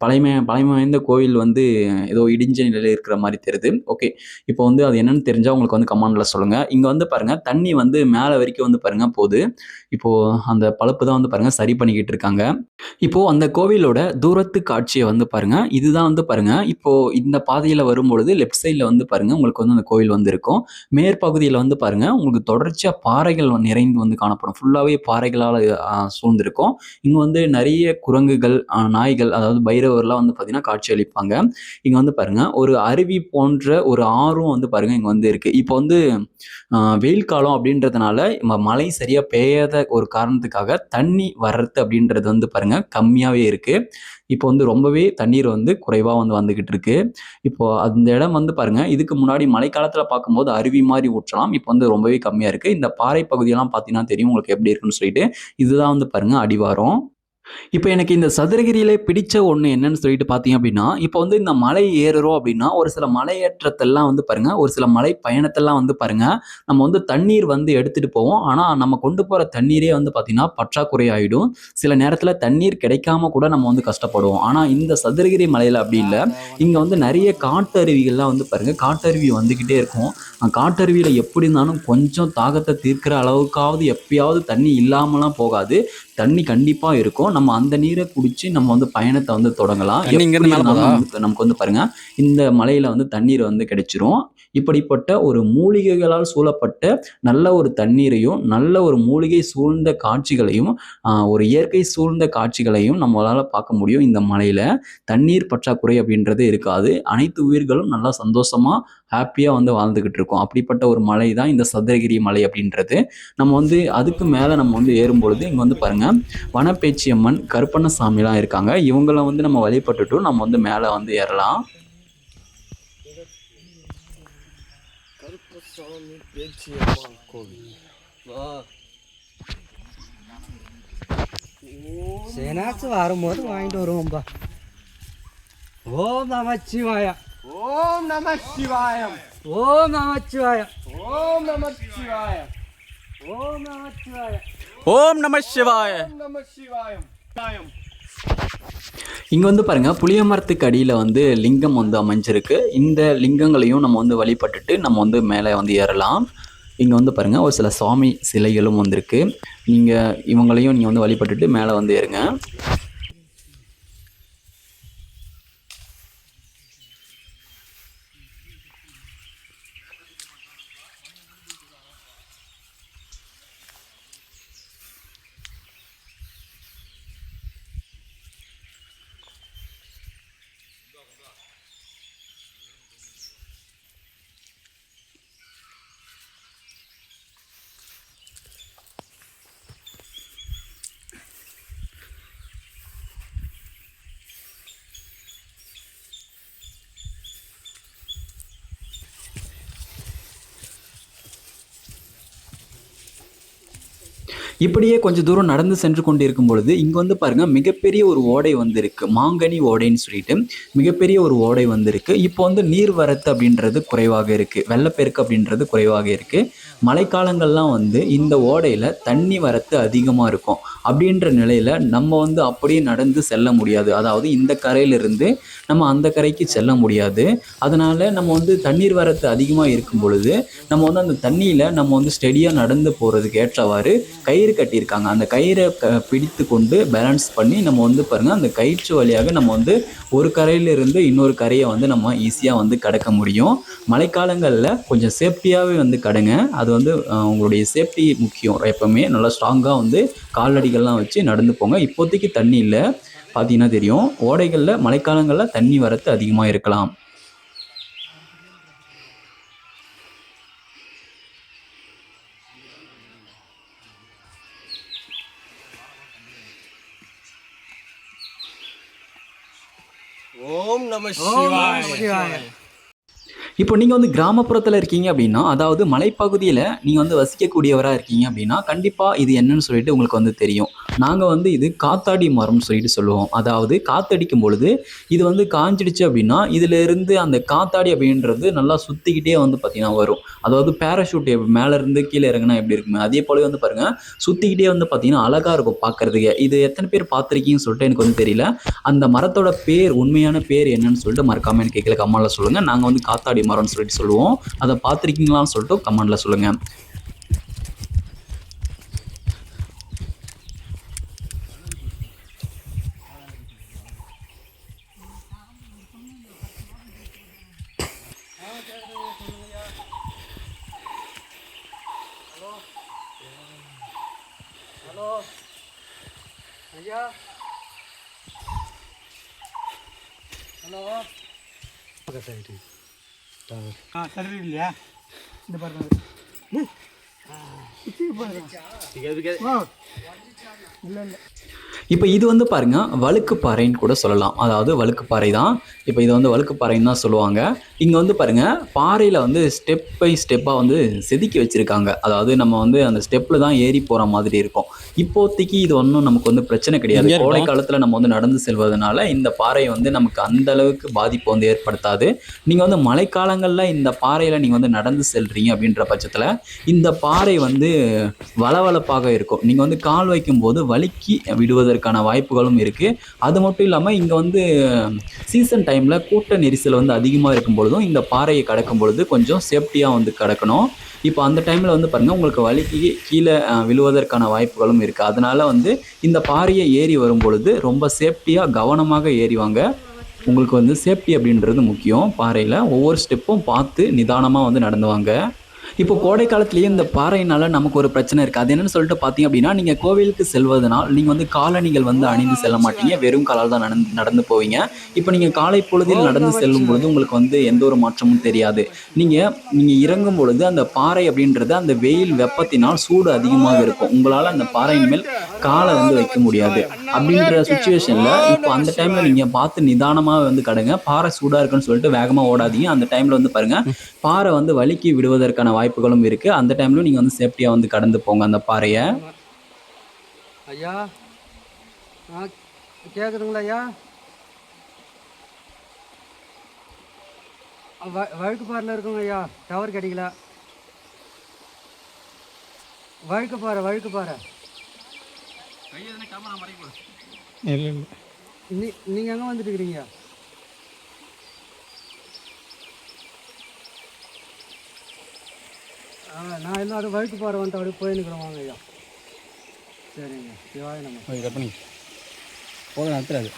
பழமை வாய்ந்த கோவில் வந்து ஏதோ இடிஞ்ச நிலையில் இருக்கிற மாதிரி தெரியுது. ஓகே, இப்போ வந்து அது என்னன்னு தெரிஞ்சா உங்களுக்கு வந்து கமெண்ட்ல சொல்லுங்க. இங்க வந்து பாருங்க தண்ணி வந்து மேலே வரைக்கும் வந்து பாருங்க போகுது. இப்போ அந்த பழுப்பு தான் வந்து பாருங்க சரி பண்ணிக்கிட்டு இருக்காங்க. இப்போ அந்த கோவிலோட தூரத்து காட்சியை வந்து பாருங்க. இதுதான் வந்து பாருங்க இப்போ இந்த பாதையில வரும்பொழுது லெஃப்ட் சைட்ல வந்து பாருங்க உங்களுக்கு வந்து அந்த கோவில் வந்து இருக்கும். மேற்பகுதியில் வந்து பாருங்க உங்களுக்கு தொடர்ச்சியா பாறைகள் நிறைந்து வந்து காணப்படும். ஃபுல்லாவே பாறைகளால் சூழ்ந்திருக்கும். இங்க வந்து நிறைய குரங்குகள் நாய்கள் அதாவது பைரவர்லாம் வந்து பார்த்தீங்கன்னா காட்சி அளிப்பாங்க. இங்கே வந்து பாருங்க ஒரு அருவி போன்ற ஒரு ஆறும் வந்து பாருங்க இங்கே வந்து இருக்கு. இப்போ வந்து வெயில் காலம் அப்படின்றதுனால மழை சரியா பெய்யாத ஒரு காரணத்துக்காக தண்ணி வர்றது அப்படின்றது வந்து பாருங்க கம்மியாவே இருக்கு. இப்போ வந்து ரொம்பவே தண்ணீர் வந்து குறைவாக வந்து வந்துகிட்டு இருக்கு. இப்போ அந்த இடம் வந்து பாருங்க இதுக்கு முன்னாடி மழைக்காலத்தில் பார்க்கும்போது அருவி மாதிரி ஊற்றலாம். இப்போ வந்து ரொம்பவே கம்மியாக இருக்கு. இந்த பாறை பகுதியெல்லாம் பார்த்தீங்கன்னா தெரியும் உங்களுக்கு எப்படி இருக்குன்னு சொல்லிட்டு. இதுதான் வந்து பாருங்க அடிவாரம். இப்போ எனக்கு இந்த சதுரகிரியிலே பிடிச்ச ஒண்ணு என்னன்னு சொல்லிட்டு பார்த்தீங்க அப்படின்னா, இப்போ வந்து இந்த மலை ஏறுறோம் அப்படின்னா, ஒரு சில மலையேற்றத்தெல்லாம் வந்து பாருங்க, ஒரு சில மலை பயணத்தெல்லாம் வந்து பாருங்க, நம்ம வந்து தண்ணீர் வந்து எடுத்துட்டு போவோம். ஆனா, நம்ம கொண்டு போற தண்ணீரே வந்து பார்த்தீங்கன்னா, பற்றாக்குறை ஆயிடும். சில நேரத்தில தண்ணீர் கிடைக்காம கூட நம்ம வந்து கஷ்டப்படுவோம். ஆனா, இந்த சதுரகிரி மலையில அப்படி இல்ல. இங்க வந்து நெறைய காட்டருவிகள்லாம் வந்து பாருங்க, காட்டருவி வந்துகிட்டே இருக்கும். காட்டருவியில எப்படி இருந்தாலும் கொஞ்சம் தாகத்த தீர்க்கிற அளவுக்காவது எப்பயாவது தண்ணி இல்லாமலாம் போகாது. தண்ணி கண்டிப்பா இருக்கும். நம்ம அந்த நீர குடிச்சு நம்ம வந்து பயணத்த வந்து தொடங்கலாம். தண்ணி இங்க எப்படி இருந்து மேல இருந்தாலும் போதா? நமக்கு வந்து பாருங்க, இந்த மலையில வந்து தண்ணீர் வந்து கிடைச்சிரும். இப்படிப்பட்ட ஒரு மூலிகைகளால் சூழப்பட்ட நல்ல ஒரு தண்ணீரையும், நல்ல ஒரு மூலிகை சூழ்ந்த காட்சிகளையும், ஒரு இயற்கை சூழ்ந்த காட்சிகளையும் நம்மளால பார்க்க முடியும் இந்த மலையில. தண்ணீர் பற்றாக்குறை அப்படின்றது இருக்காது. அனைத்து உயிர்களும் நல்லா சந்தோஷமா, ஹேப்பியா வந்து வாழ்ந்துகிட்டு இருக்கும். அப்படிப்பட்ட ஒரு மலை தான் இந்த சதுரகிரி மலை அப்படின்றது. நம்ம வந்து அதுக்கு மேல நம்ம வந்து ஏறும்பொழுது, இங்க வந்து பாருங்க, வனப்பேச்சியம்மன், கருப்பண்ணசாமிலாம் இருக்காங்க. இவங்கள வந்து நம்ம வழிபட்டுட்டு நம்ம வந்து மேல வந்து ஏறலாம். கருப்பசாமி பேச்சியம்மா கோவில். சேனாச்சு வரும்போது வாங்கிட்டு வருவோம்பா. ஓம் நமச்சிவாய. ஓம் நம சிவாயம். ஓம் நமச்சிவாய. ஓம் நம சிவாய. ஓம் நமச்சிவாய. ஓம் நம சிவாய. நம சிவாயம். இங்க வந்து பாருங்க, புளிய மரத்துக்கு அடியில வந்து லிங்கம் வந்து அமைஞ்சிருக்கு. இந்த லிங்கங்களையும் நம்ம வந்து வழிபட்டுட்டு நம்ம வந்து மேலே வந்து ஏறலாம். இங்க வந்து பாருங்க, ஒரு சில சுவாமி சிலைகளும் வந்திருக்கு. நீங்க இவங்களையும் நீங்க வந்து வழிபட்டுட்டு மேலே வந்து ஏறுங்க. இப்படியே கொஞ்சம் தூரம் நடந்து சென்று கொண்டிருக்கும் பொழுது இங்கே வந்து பாருங்க, மிகப்பெரிய ஒரு ஓடை வந்திருக்கு. மாங்கனி ஓடைன்னு சொல்லிட்டு மிகப்பெரிய ஒரு ஓடை வந்திருக்கு. இப்போ வந்து நீர்வரத்து அப்படின்றது குறைவாக இருக்கு, வெள்ளப்பெருக்கு அப்படின்றது குறைவாக இருக்கு. மழைக்காலங்கள்லாம் வந்து இந்த ஓடையில் தண்ணி வரத்து அதிகமாக இருக்கும். அப்படின்ற நிலையில் நம்ம வந்து அப்படியே நடந்து செல்ல முடியாது. அதாவது இந்த கரையிலிருந்து நம்ம அந்த கரைக்கு செல்ல முடியாது. அதனால் நம்ம வந்து தண்ணீர் வரத்து அதிகமாக இருக்கும் பொழுது நம்ம வந்து அந்த தண்ணியில் நம்ம வந்து ஸ்டெடியாக நடந்து போகிறதுக்கு ஏற்றவாறு கயிறு கட்டியிருக்காங்க. அந்த கயிறை பிடித்து கொண்டு பேலன்ஸ் பண்ணி நம்ம வந்து பாருங்கள், அந்த கயிற்று வழியாக நம்ம வந்து ஒரு கரையிலிருந்து இன்னொரு கரையை வந்து நம்ம ஈஸியாக வந்து கடக்க முடியும். மழைக்காலங்களில் கொஞ்சம் சேஃப்டியாகவே வந்து கடங்க. அது வந்து உங்களுடைய சேஃப்டி முக்கியம். எப்போவுமே நல்லா ஸ்ட்ராங்காக வந்து காலடிகள்லாம் வச்சு நடந்து போங்க. இப்போதைக்கு தண்ணி இல்லை, பார்த்தீங்கன்னா தெரியும். ஓடைகளில் மழைக்காலங்களில் தண்ணி வரத்து அதிகமாக இருக்கலாம். ஓம் நம ஓம் சிவாய. நமச்சிவாய. இப்போ நீங்கள் வந்து கிராமப்புறத்தில் இருக்கீங்க அப்படின்னா, அதாவது மலைப்பகுதியில் நீங்கள் வந்து வசிக்கக்கூடியவராக இருக்கீங்க அப்படின்னா, கண்டிப்பாக இது என்னன்னு சொல்லிட்டு உங்களுக்கு வந்து தெரியும். நாங்கள் வந்து இது காத்தாடி மரம்னு சொல்லிட்டு சொல்லுவோம். அதாவது காத்தடிக்கும் பொழுது இது வந்து காஞ்சிடுச்சு அப்படின்னா, இதிலிருந்து அந்த காத்தாடி அப்படின்றது நல்லா சுற்றிக்கிட்டே வந்து பார்த்திங்கன்னா வரும். அதாவது பேராஷூட் மேலேருந்து கீழே இறங்குனா எப்படி இருக்குமே, அதே போலவே வந்து பாருங்கள், சுற்றிக்கிட்டே வந்து பார்த்திங்கன்னா அழகாக இருக்கும் பார்க்குறதுக்கு. இது எத்தனை பேர் பார்த்துருக்கீங்கன்னு சொல்லிட்டு எனக்கு வந்து தெரியல. அந்த மரத்தோட பேர், உண்மையான பேர் என்னன்னு சொல்லிட்டு மறக்காமல் எனக்கு கீழே கமெண்ட்டில் சொல்லுங்கள். நாங்கள் வந்து காத்தாடி மரம்னு சொல்லிட்டு சொல்லுவோம். அதை பார்த்துருக்கீங்களான்னு சொல்லிட்டு கமெண்ட்டில் சொல்லுங்கள். ஹலோ ஐயா. ஹலோ. சரி இல்லையா இந்த பாருங்க. இல்லை இல்லை இப்போ இது வந்து பாருங்க வழுக்கு பாறைன்னு கூட சொல்லலாம். அதாவது வழுக்கு பாறை தான். இப்போ இது வந்து வழுக்கு பாறைன்னு தான் சொல்லுவாங்க. இங்கே வந்து பாருங்க பாறையில் வந்து ஸ்டெப் பை ஸ்டெப்பாக வந்து செதுக்கி வச்சுருக்காங்க. அதாவது நம்ம வந்து அந்த ஸ்டெப்பில் தான் ஏறி போகிற மாதிரி இருக்கும். இப்போதைக்கு இது ஒன்றும் நமக்கு வந்து பிரச்சனை கிடையாது. கோடை காலத்தில் நம்ம வந்து நடந்து செல்வதனால இந்த பாறை வந்து நமக்கு அந்த அளவுக்கு பாதிப்பு வந்து ஏற்படுத்தாது. நீங்கள் வந்து மழைக்காலங்களில் இந்த பாறையில் நீங்கள் வந்து நடந்து செல்றீங்க அப்படின்ற பட்சத்தில் இந்த பாறை வந்து வளவளப்பாக இருக்கும். நீங்கள் வந்து கால் வைக்கும்போது வழுக்கி விடுவதற்கான வாய்ப்புகளும் இருக்குது. அது மட்டும் இல்லாமல் இங்கே வந்து சீசன் டைமில் கூட்ட நெரிசல் வந்து அதிகமாக இருக்கும் பொழுதும் இந்த பாறையை கடக்கும் பொழுது கொஞ்சம் சேஃப்டியாக வந்து கடக்கணும். இப்போ அந்த டைமில் வந்து பாருங்கள் உங்களுக்கு வழுக்கி கீழே விழுவதற்கான வாய்ப்புகளும் இருக்குது. அதனால் வந்து இந்த பாறையை ஏறி வரும் பொழுது ரொம்ப சேஃப்டியாக கவனமாக ஏறிவாங்க. உங்களுக்கு வந்து சேஃப்டி அப்படின்றது முக்கியம். பாறையில் ஒவ்வொரு ஸ்டெப்பும் பார்த்து நிதானமாக வந்து நடந்துவாங்க. இப்போ கோடை காலத்துலேயே இந்த பாறையினால நமக்கு ஒரு பிரச்சனை இருக்குது. அது என்னன்னு சொல்லிட்டு பார்த்தீங்க அப்படின்னா, நீங்கள் கோவிலுக்கு செல்வதனால் நீங்கள் வந்து காலணிகள் வந்து அணிந்து செல்ல மாட்டீங்க. வெறும் காலால் தான் நடந்து போவீங்க. இப்போ நீங்கள் காலை பொழுதில் நடந்து செல்லும் பொழுது உங்களுக்கு வந்து எந்த ஒரு மாற்றமும் தெரியாது. நீங்கள் இறங்கும் பொழுது அந்த பாறை அப்படின்றது அந்த வெயில் வெப்பத்தினால் சூடு அதிகமாக இருக்கும். உங்களால் அந்த பாறையின் மேல் காலை வந்து வைக்க முடியாது. அப்படின்ற சுச்சுவேஷனில் இப்போ அந்த டைமில் நீங்கள் பார்த்து நிதானமாக வந்து கடங்க. பாறை சூடாக இருக்குன்னு சொல்லிட்டு வேகமாக ஓடாதீங்க. அந்த டைமில் வந்து பாருங்கள் பாறை வந்து வழுக்கி விடுவதற்கான வாய்ப்புகளும் இருக்குது. அந்த டைம்லையும் நீங்கள் வந்து சேஃப்டியாக வந்து கடந்து போங்க அந்த பாறையை. ஐயா கேட்குதுங்களா ஐயா? வழுக்கு பாறையில் இருக்குங்க ஐயா, டவர் கிடைக்கல. வழுக்கு பாறை இல்லை இல்லை நீங்கள் எங்கே வந்துட்டு இருக்கிறீங்க? நான் இன்னும் அது வழுக்கு பாறை வந்துட்டு அப்படியே போயின்னுக்கிறேன் வாங்க ஐயா. சரிங்க, சிவாய நம்ம கட் பண்ணி போக நடத்துறாது.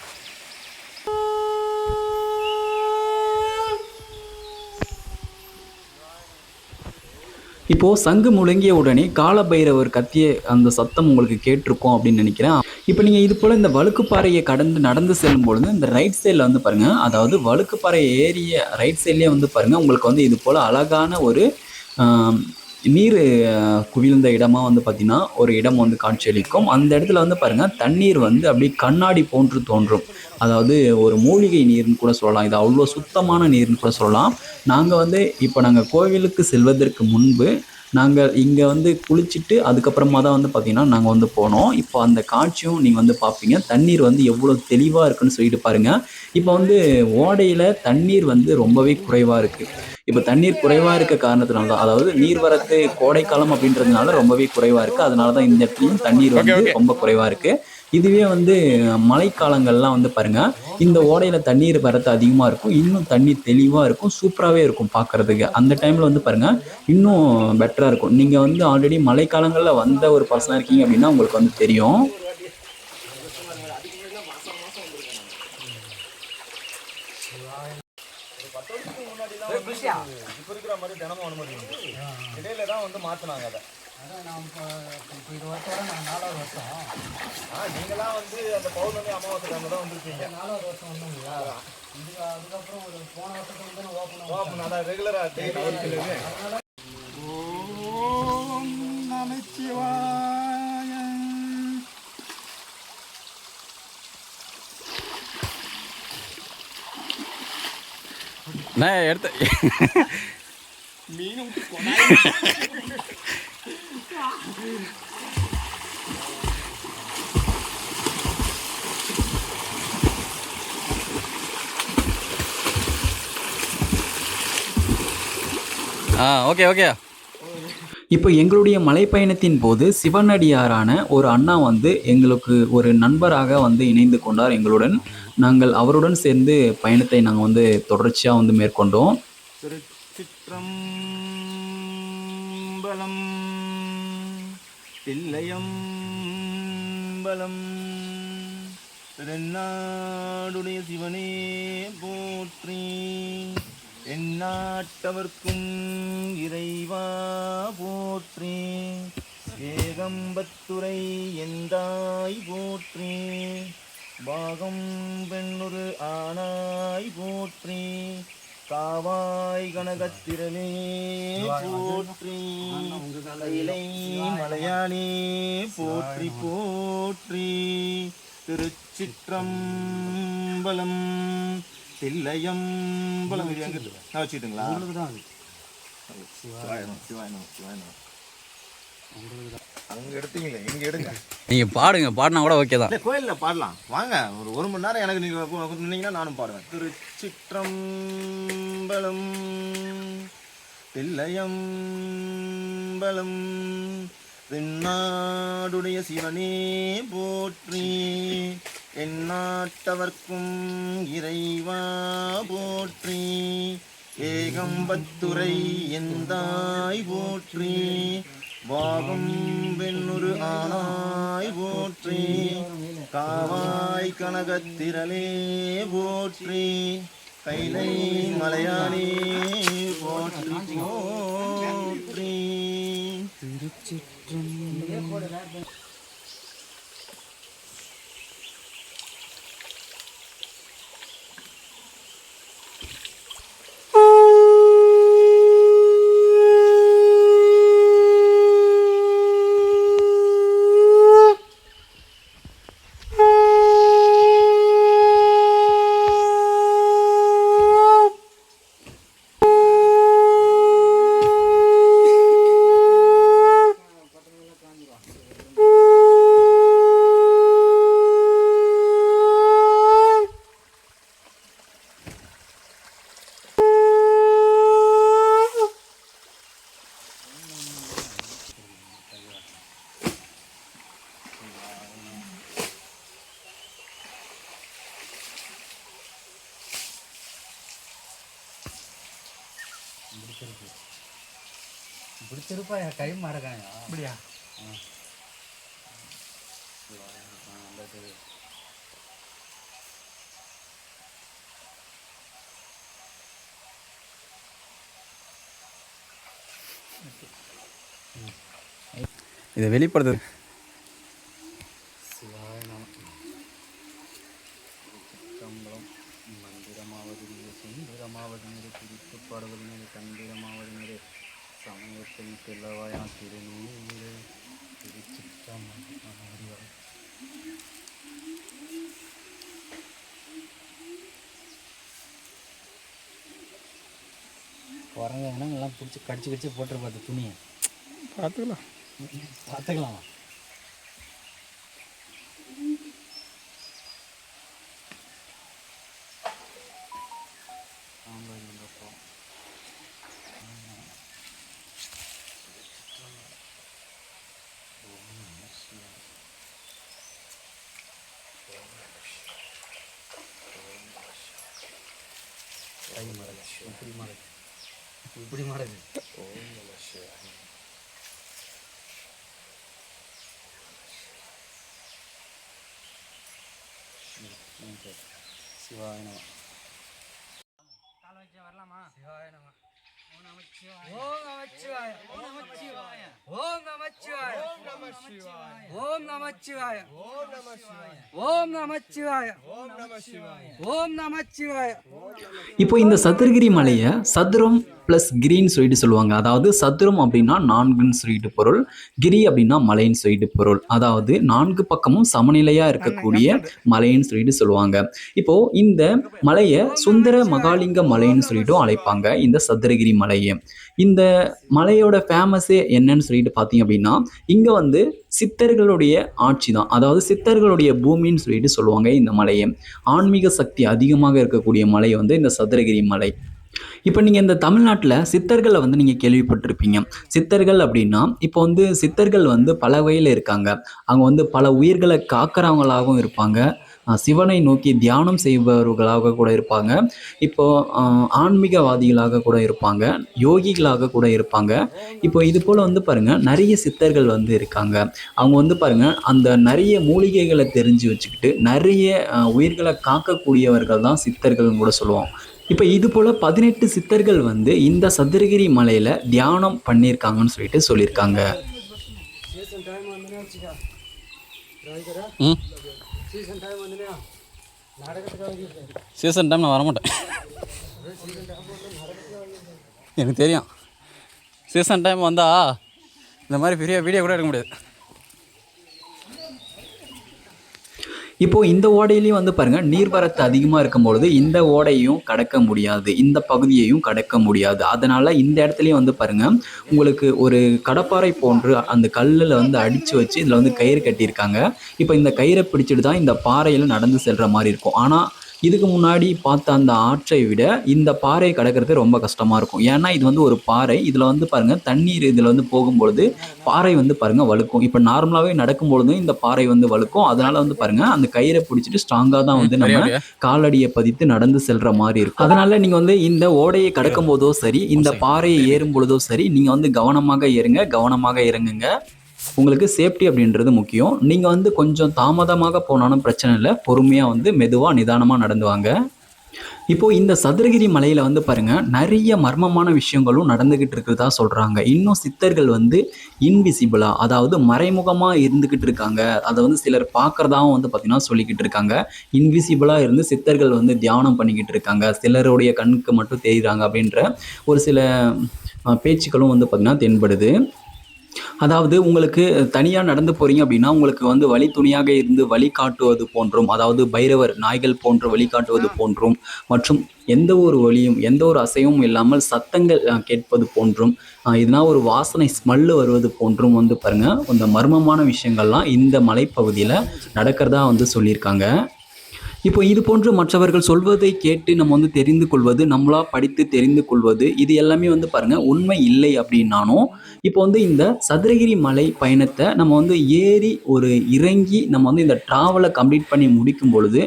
இப்போது சங்கு முழங்கிய உடனே காலபைரவர் கத்திய அந்த சத்தம் உங்களுக்கு கேட்டிருக்கும் அப்படின்னு நினைக்கிறேன். இப்போ நீங்கள் இது போல் இந்த வழுக்குப்பாறையை கடந்து நடந்து செல்லும் பொழுது இந்த ரைட் சைடில் வந்து பாருங்கள், அதாவது வழுக்குப்பாறையை ஏறிய ரைட் சைட்லேயே வந்து பாருங்கள் உங்களுக்கு வந்து இது போல் அழகான ஒரு நீர் குவிழ்ந்த இடமா வந்து பார்த்திங்கன்னா ஒரு இடம் வந்து காட்சியளிக்கும். அந்த இடத்துல வந்து பாருங்கள் தண்ணீர் வந்து அப்படியே கண்ணாடி போன்று தோன்றும். அதாவது ஒரு மூலிகை நீர்னு கூட சொல்லலாம். இது அவ்வளோ சுத்தமான நீர்னு கூட சொல்லலாம். நாங்கள் கோவிலுக்கு செல்வதற்கு முன்பு நாங்கள் இங்கே வந்து குளிச்சுட்டு அதுக்கப்புறமா தான் வந்து பார்த்திங்கன்னா நாங்கள் வந்து போனோம். இப்போ அந்த காட்சியும் நீங்கள் வந்து பார்ப்பீங்க. தண்ணீர் வந்து எவ்வளோ தெளிவாக இருக்குன்னு சொல்லிட்டு பாருங்கள். இப்போ வந்து ஓடையில் தண்ணீர் வந்து ரொம்பவே குறைவாக இருக்குது. இப்போ தண்ணீர் குறைவாக இருக்க காரணத்தினால தான், அதாவது நீர்வரத்து கோடைக்காலம் அப்படின்றதுனால ரொம்பவே குறைவாக இருக்குது. அதனால தான் இந்த இடத்துலையும் தண்ணீர் வந்து ரொம்ப குறைவாக இருக்குது. இதுவே வந்து மழைக்காலங்கள்லாம் வந்து பாருங்கள் இந்த ஓடையில் தண்ணீர் வரத்து அதிகமாக இருக்கும். இன்னும் தண்ணீர் தெளிவாக இருக்கும், சூப்பராகவே இருக்கும் பார்க்குறதுக்கு. அந்த டைமில் வந்து பாருங்கள் இன்னும் பெட்டராக இருக்கும். நீங்கள் வந்து ஆல்ரெடி மழைக்காலங்களில் வந்த ஒரு பர்சனாக இருக்கீங்க அப்படின்னா உங்களுக்கு வந்து தெரியும். இப்போ இருக்கிற மாதிரி தினமும் அனுமதி உண்டு. இடையில தான் வந்து மாற்றினாங்க அதை. அதான் நான் இப்போ இது வருஷம் நான் 4வது வருஷம். நீங்களாம் வந்து அந்த பௌர்ணமி அமாவாசை டைமில் தான் வந்துருக்கீங்க. 4வது வருஷம் வந்தோங்களா? அதுக்கப்புறம் ஒரு போன வருஷத்துல வந்து ஓப்பன் அதான் ரெகுலராக டெய்லி இருக்கிறது. ஓம் நமச்சிவாய. நான் எடுத்த மீன் விட்டு ஓகே ஓகே. இப்போ எங்களுடைய மலைப்பயணத்தின் போது சிவனடியாரான ஒரு அண்ணா வந்து எங்களுக்கு ஒரு நண்பராக வந்து இணைந்து கொண்டார் எங்களுடன். நாங்கள் அவருடன் சேர்ந்து பயணத்தை நாங்கள் வந்து தொடர்ச்சியாக வந்து மேற்கொண்டோம். திருச்சிற்றம்பலம் தில்லையம்பலம் தென்னாடுடைய சிவனே போற்றி, எந்நாட்டவர்க்கும் இறைவா போற்றி, ஏகம்பத்துரை எந்தாய் போற்றி, பாகம் பெண்ணுரு ஆனாய் போற்றி, காவாய் கனகத்திரனே போற்றி, கைலை மலையானே போற்றி போற்றி. திருச்சிற்றம்பலம் தில்லையம்பலம். இது எங்க இருக்கு? நான் வச்சுக்கிட்டுங்களா? அங்க எடுத்தீங்களே, இங்க எடுங்க. நீங்கள் பாடுங்க, பாடினா கூட ஓகே தான். இல்லை, கோயிலில் பாடலாம் வாங்க. ஒரு மணி நேரம் எனக்கு நீங்கள் நின்னீங்கன்னா நானும் பாடுவேன். திருச்சிற்றம்பலம் தில்லையம்பலம் தென்னாடுடைய சிவனே போற்றி, எந்நாட்டவர்க்கும் இறைவா போற்றி, ஏகம்பத்துரை எந்தாய் போற்றி, பாகம் பெண்ணுரு ஆனாய் போற்றி, காவாய் கனகத்திரளே போற்றி, கைலை மலையானே போற்றி போற்றி. பிடிச்சிருப்பா என் கை மறக்காங்க அப்படியா? இதை வெளிப்படுத்து. சிவாய நம. கம்பளம் மந்திரமாவது நீர், சுந்தரமாவது நீர், குறித்து பாடுவது நீர், கந்திரமாவது நீர், சமயத்தில் பிள்ளவாயா திருநீர். திருச்சிற்றம்பலம். குரங்க இனங்கள்லாம் பிடிச்சி கடிச்சு கடிச்சு போட்டுரு பார்த்து துணியை பார்த்துக்கலாம். இப்படி மாடுது. சிவாய நம. வரலாமா? சிவாய நம. ஓம் நமச்சிவாய. ஓம் நமச்சிவாய. ஓம் நமச்சிவாய. ஓம் நமச்சிவாய. ஓம் நமச்சிவாய. ஓம் நமச்சிவாய. ஓம் நமச்சிவாய. ஓம் நமச்சிவாய. ஓம் நமச்சிவாய. ஓம் நமச்சிவாய. இப்போ இந்த சதுரகிரி மலையை சதுரம் ப்ளஸ் கிரின்னு சொல்லிட்டு சொல்லுவாங்க. அதாவது சதுரம் அப்படின்னா 4ன்னு சொல்லிட்டு பொருள், கிரி அப்படின்னா மலைன்னு சொல்லிட்டு பொருள். அதாவது 4 பக்கமும் சமநிலையாக இருக்கக்கூடிய மலைன்னு சொல்லிட்டு சொல்லுவாங்க. இப்போ இந்த மலையை சுந்தர மகாலிங்க மலைன்னு சொல்லிட்டும் அழைப்பாங்க, இந்த சதுரகிரி மலையை. இந்த மலையோட ஃபேமஸே என்னன்னு சொல்லிட்டு பார்த்தீங்க அப்படின்னா, இங்கே வந்து சித்தர்களுடைய ஆட்சி தான், அதாவது சித்தர்களுடைய பூமின்னு சொல்லிட்டு சொல்லுவாங்க இந்த மலையை. ஆன்மீக சக்தி அதிகமாக இருக்கக்கூடிய மலை வந்து இந்த சதுரகிரி மலை. இப்போ நீங்கள் இந்த தமிழ்நாட்டில் சித்தர்களை வந்து நீங்கள் கேள்விப்பட்டிருப்பீங்க. சித்தர்கள் அப்படின்னா இப்போ வந்து சித்தர்கள் வந்து பல வகையில் இருக்காங்க. அவங்க வந்து பல உயிர்களை காக்கிறவங்களாகவும் இருப்பாங்க, சிவனை நோக்கி தியானம் செய்பவர்களாக கூட இருப்பாங்க, இப்போ ஆன்மீகவாதிகளாக கூட இருப்பாங்க, யோகிகளாக கூட இருப்பாங்க. இப்போ இது போல் வந்து பாருங்கள் நிறைய சித்தர்கள் வந்து இருக்காங்க. அவங்க வந்து பாருங்கள் அந்த நிறைய மூலிகைகளை தெரிஞ்சு வச்சுக்கிட்டு நிறைய உயிர்களை காக்கக்கூடியவர்கள் தான் சித்தர்கள்னு கூட சொல்லுவோம். இப்போ இது போல் 18 சித்தர்கள் வந்து இந்த சதுரகிரி மலையில் தியானம் பண்ணியிருக்காங்கன்னு சொல்லிட்டு சொல்லியிருக்காங்க. சீசன் டைம் நான் வரமாட்டேன். எனக்கு தெரியும். சீசன் டைம் வந்தால் இந்த மாதிரி பெரிய வீடியோ கூட எடுக்க முடியாது. இப்போ இந்த ஓடையிலையும் வந்து பாருங்க, நீர்வரத்து அதிகமாக இருக்கும்பொழுது இந்த ஓடையும் கடக்க முடியாது, இந்த பகுதியையும் கடக்க முடியாது. அதனால இந்த இடத்துலையும் வந்து பாருங்க, உங்களுக்கு ஒரு கடப்பாறை போன்று அந்த கல்லில் வந்து அடித்து வச்சு இதில் வந்து கயிறு கட்டியிருக்காங்க. இப்போ இந்த கயிறை பிடிச்சிட்டு தான் இந்த பாறையில் நடந்து செல்கிற மாதிரி இருக்கும். ஆனால் இதுக்கு முன்னாடி பார்த்த அந்த ஆற்றை விட இந்த பாறையை கடக்கிறது ரொம்ப கஷ்டமாக இருக்கும். ஏன்னா இது வந்து ஒரு பாறை, இதில் வந்து பாருங்கள் தண்ணீர் இதில் வந்து போகும்பொழுது பாறை வந்து பாருங்கள் வழுக்கும். இப்போ நார்மலாகவே நடக்கும்பொழுதும் இந்த பாறை வந்து வழுக்கும். அதனால் வந்து பாருங்கள் அந்த கயிறை பிடிச்சிட்டு ஸ்ட்ராங்காக தான் வந்து நம்ம காலடியை பதித்து நடந்து செல்கிற மாதிரி இருக்கும். அதனால் நீங்கள் வந்து இந்த ஓடையை கடக்கும் போதோ சரி, இந்த பாறையை ஏறும் பொழுதோ சரி, நீங்கள் வந்து கவனமாக ஏறுங்க, கவனமாக இறங்குங்க. உங்களுக்கு சேஃப்டி அப்படின்றது முக்கியம். நீங்கள் வந்து கொஞ்சம் தாமதமாக போனாலும் பிரச்சனை இல்லை, பொறுமையாக வந்து மெதுவாக நிதானமாக நடந்து வாங்க. இப்போது இந்த சதுரகிரி மலையில் வந்து பாருங்கள், நிறைய மர்மமான விஷயங்களும் நடந்துக்கிட்டு இருக்கிறதா சொல்கிறாங்க. இன்னும் சித்தர்கள் வந்து இன்விசிபிளாக, அதாவது மறைமுகமாக இருந்துக்கிட்டு இருக்காங்க. அதை வந்து சிலர் பார்க்குறதாவும் வந்து பார்த்திங்கன்னா சொல்லிக்கிட்டு இருக்காங்க. இன்விசிபிளாக இருந்து சித்தர்கள் வந்து தியானம் பண்ணிக்கிட்டு இருக்காங்க, சிலருடைய கண்ணுக்கு மட்டும் தெரியுறாங்க அப்படின்ற ஒரு சில பேச்சுக்களும் வந்து பார்த்திங்கன்னா தென்படுது. அதாவது உங்களுக்கு தனியாக நடந்து போகிறீங்க அப்படின்னா உங்களுக்கு வந்து வழித்துணையாக இருந்து வழிகாட்டுவது போன்றும், அதாவது பைரவர் நாய்கள் போன்று வழிகாட்டுவது போன்றும், மற்றும் எந்த ஒரு ஒலியும் எந்த ஒரு அசைவும் இல்லாமல் சத்தங்கள் கேட்பது போன்றும், இதனா ஒரு வாசனை ஸ்மெல்லு வருவது போன்றும் வந்து பாருங்கள், இந்த மர்மமான விஷயங்கள்லாம் இந்த மலைப்பகுதியில் நடக்கிறதா வந்து சொல்லியிருக்காங்க. இப்போ இது போன்று மற்றவர்கள் சொல்வதை கேட்டு நம்ம வந்து தெரிந்து கொள்வது, நம்மளா படித்து தெரிந்து கொள்வது, இது எல்லாமே வந்து பாருங்கள் உண்மை இல்லை அப்படின்னாலும், இப்போ வந்து இந்த சதுரகிரி மலை பயணத்தை நம்ம வந்து ஏறி ஒரு இறங்கி நம்ம வந்து இந்த ட்ராவலை கம்ப்ளீட் பண்ணி முடிக்கும் பொழுது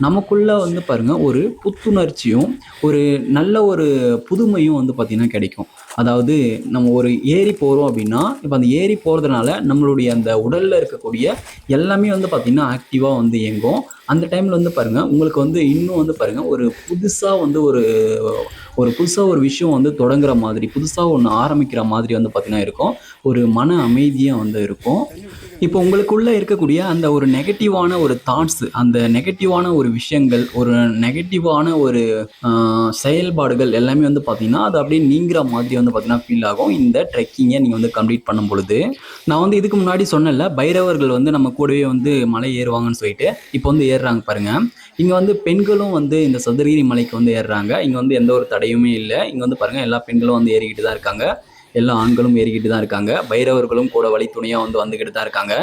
நமக்குள்ளே வந்து பாருங்கள் ஒரு புத்துணர்ச்சியும் ஒரு நல்ல ஒரு புதுமையும் வந்து பார்த்திங்கன்னா கிடைக்கும். அதாவது நம்ம ஒரு ஏரி போகிறோம் அப்படின்னா, இப்போ அந்த ஏரி போகிறதுனால நம்மளுடைய அந்த உடலில் இருக்கக்கூடிய எல்லாமே வந்து பார்த்திங்கன்னா ஆக்டிவாக வந்து இயங்கும். அந்த டைமில் வந்து பாருங்கள் உங்களுக்கு வந்து இன்னும் வந்து பாருங்கள் ஒரு புதுசாக வந்து புதுசாக ஒரு விஷயம் வந்து தொடங்குற மாதிரி, புதுசாக ஒன்று ஆரம்பிக்கிற மாதிரி வந்து பார்த்திங்கன்னா இருக்கும். ஒரு மன அமைதியாக வந்து இருக்கும். இப்போ உங்களுக்குள்ளே இருக்கக்கூடிய அந்த ஒரு நெகட்டிவான ஒரு தாட்ஸு, அந்த நெகட்டிவான ஒரு விஷயங்கள், ஒரு நெகட்டிவான ஒரு செயல்பாடுகள் எல்லாமே வந்து பார்த்திங்கன்னா அது அப்படியே நீங்கிற மாதிரி வந்து பார்த்திங்கன்னா ஃபீல் ஆகும் இந்த ட்ரெக்கிங்கை நீங்கள் வந்து கம்ப்ளீட் பண்ணும் பொழுது. நான் வந்து இதுக்கு முன்னாடி சொன்னேன்ல, பைரவர்கள் வந்து நம்ம கூடவே வந்து மலை ஏறுவாங்கன்னு சொல்லிட்டு, இப்போ வந்து ஏறுறாங்க பாருங்கள். இங்கே வந்து பெண்களும் வந்து இந்த சதுரகிரி மலைக்கு வந்து ஏறுறாங்க. இங்கே வந்து எந்த ஒரு தடையுமே இல்லை. இங்கே வந்து பாருங்கள் எல்லா பெண்களும் வந்து ஏறிக்கிட்டு தான் இருக்காங்க, எல்லா ஆண்களும் ஏறிக்கிட்டு தான் இருக்காங்க, பைரவர்களும் கூட வழித்துணையாக வந்துக்கிட்டு தான் இருக்காங்க.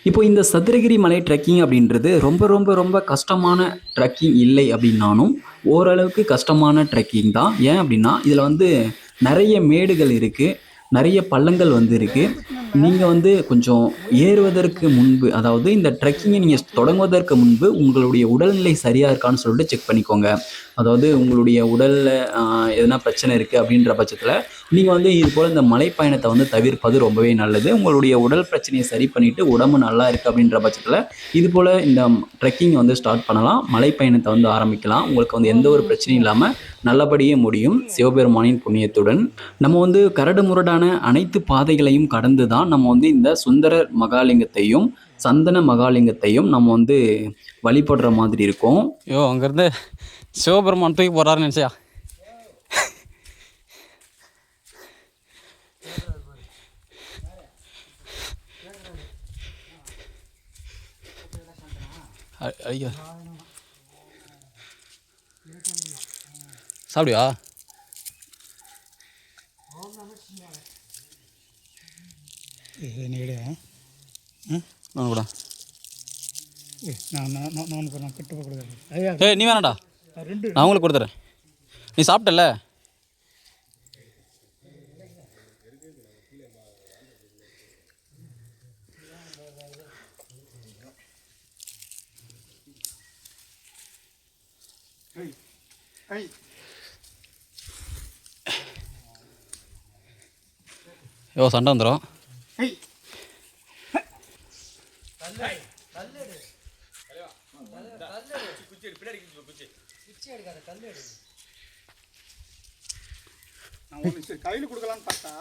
இப்போ இந்த சதுரகிரி மலை ட்ரெக்கிங் அப்படின்றது ரொம்ப ரொம்ப ரொம்ப கஷ்டமான ட்ரெக்கிங் இல்லை அப்படின்னாலும் ஓரளவுக்கு கஷ்டமான ட்ரெக்கிங் தான். ஏன் அப்படின்னா இதில் வந்து நிறைய மேடுகள் இருக்குது, நிறைய பள்ளங்கள் வந்து இருக்குது. நீங்கள் வந்து கொஞ்சம் ஏறுவதற்கு முன்பு, அதாவது இந்த ட்ரெக்கிங்கை நீங்கள் தொடங்குவதற்கு முன்பு உங்களுடைய உடல்நிலை சரியாக இருக்கான்னு சொல்லிட்டு செக் பண்ணிக்கோங்க. அதாவது உங்களுடைய உடலில் எதனா பிரச்சனை இருக்குது அப்படின்ற பட்சத்தில் நீங்கள் வந்து இது போல் இந்த மலைப்பயணத்தை வந்து தவிர்ப்பது ரொம்பவே நல்லது. உங்களுடைய உடல் பிரச்சனையை சரி பண்ணிவிட்டு உடம்பு நல்லா இருக்குது அப்படின்ற பட்சத்தில் இது போல் இந்த ட்ரெக்கிங் வந்து ஸ்டார்ட் பண்ணலாம், மலைப்பயணத்தை வந்து ஆரம்பிக்கலாம். உங்களுக்கு வந்து எந்த ஒரு பிரச்சனையும் இல்லாமல் நல்லபடியே முடியும் சிவபெருமானின் புண்ணியத்துடன். நம்ம வந்து கரடு முரடான அனைத்து பாதைகளையும் கடந்து தான் நம்ம வந்து இந்த சுந்தர மகாலிங்கத்தையும் சந்தன மகாலிங்கத்தையும் நம்ம வந்து வழிபடுற மாதிரி இருக்கும். அங்கேருந்து சிவபெருமான் தூக்கி போகிறாருன்னு நினச்சியா? ஐயா சாப்பிடுவா? நான் கூட நீ வேணாடா, நான் உங்களுக்கு கொடுத்துறேன். நீ சாப்பிட்டல? சண்டை வந்துடும். கையில் கொடுக்கலான்னு பார்த்தா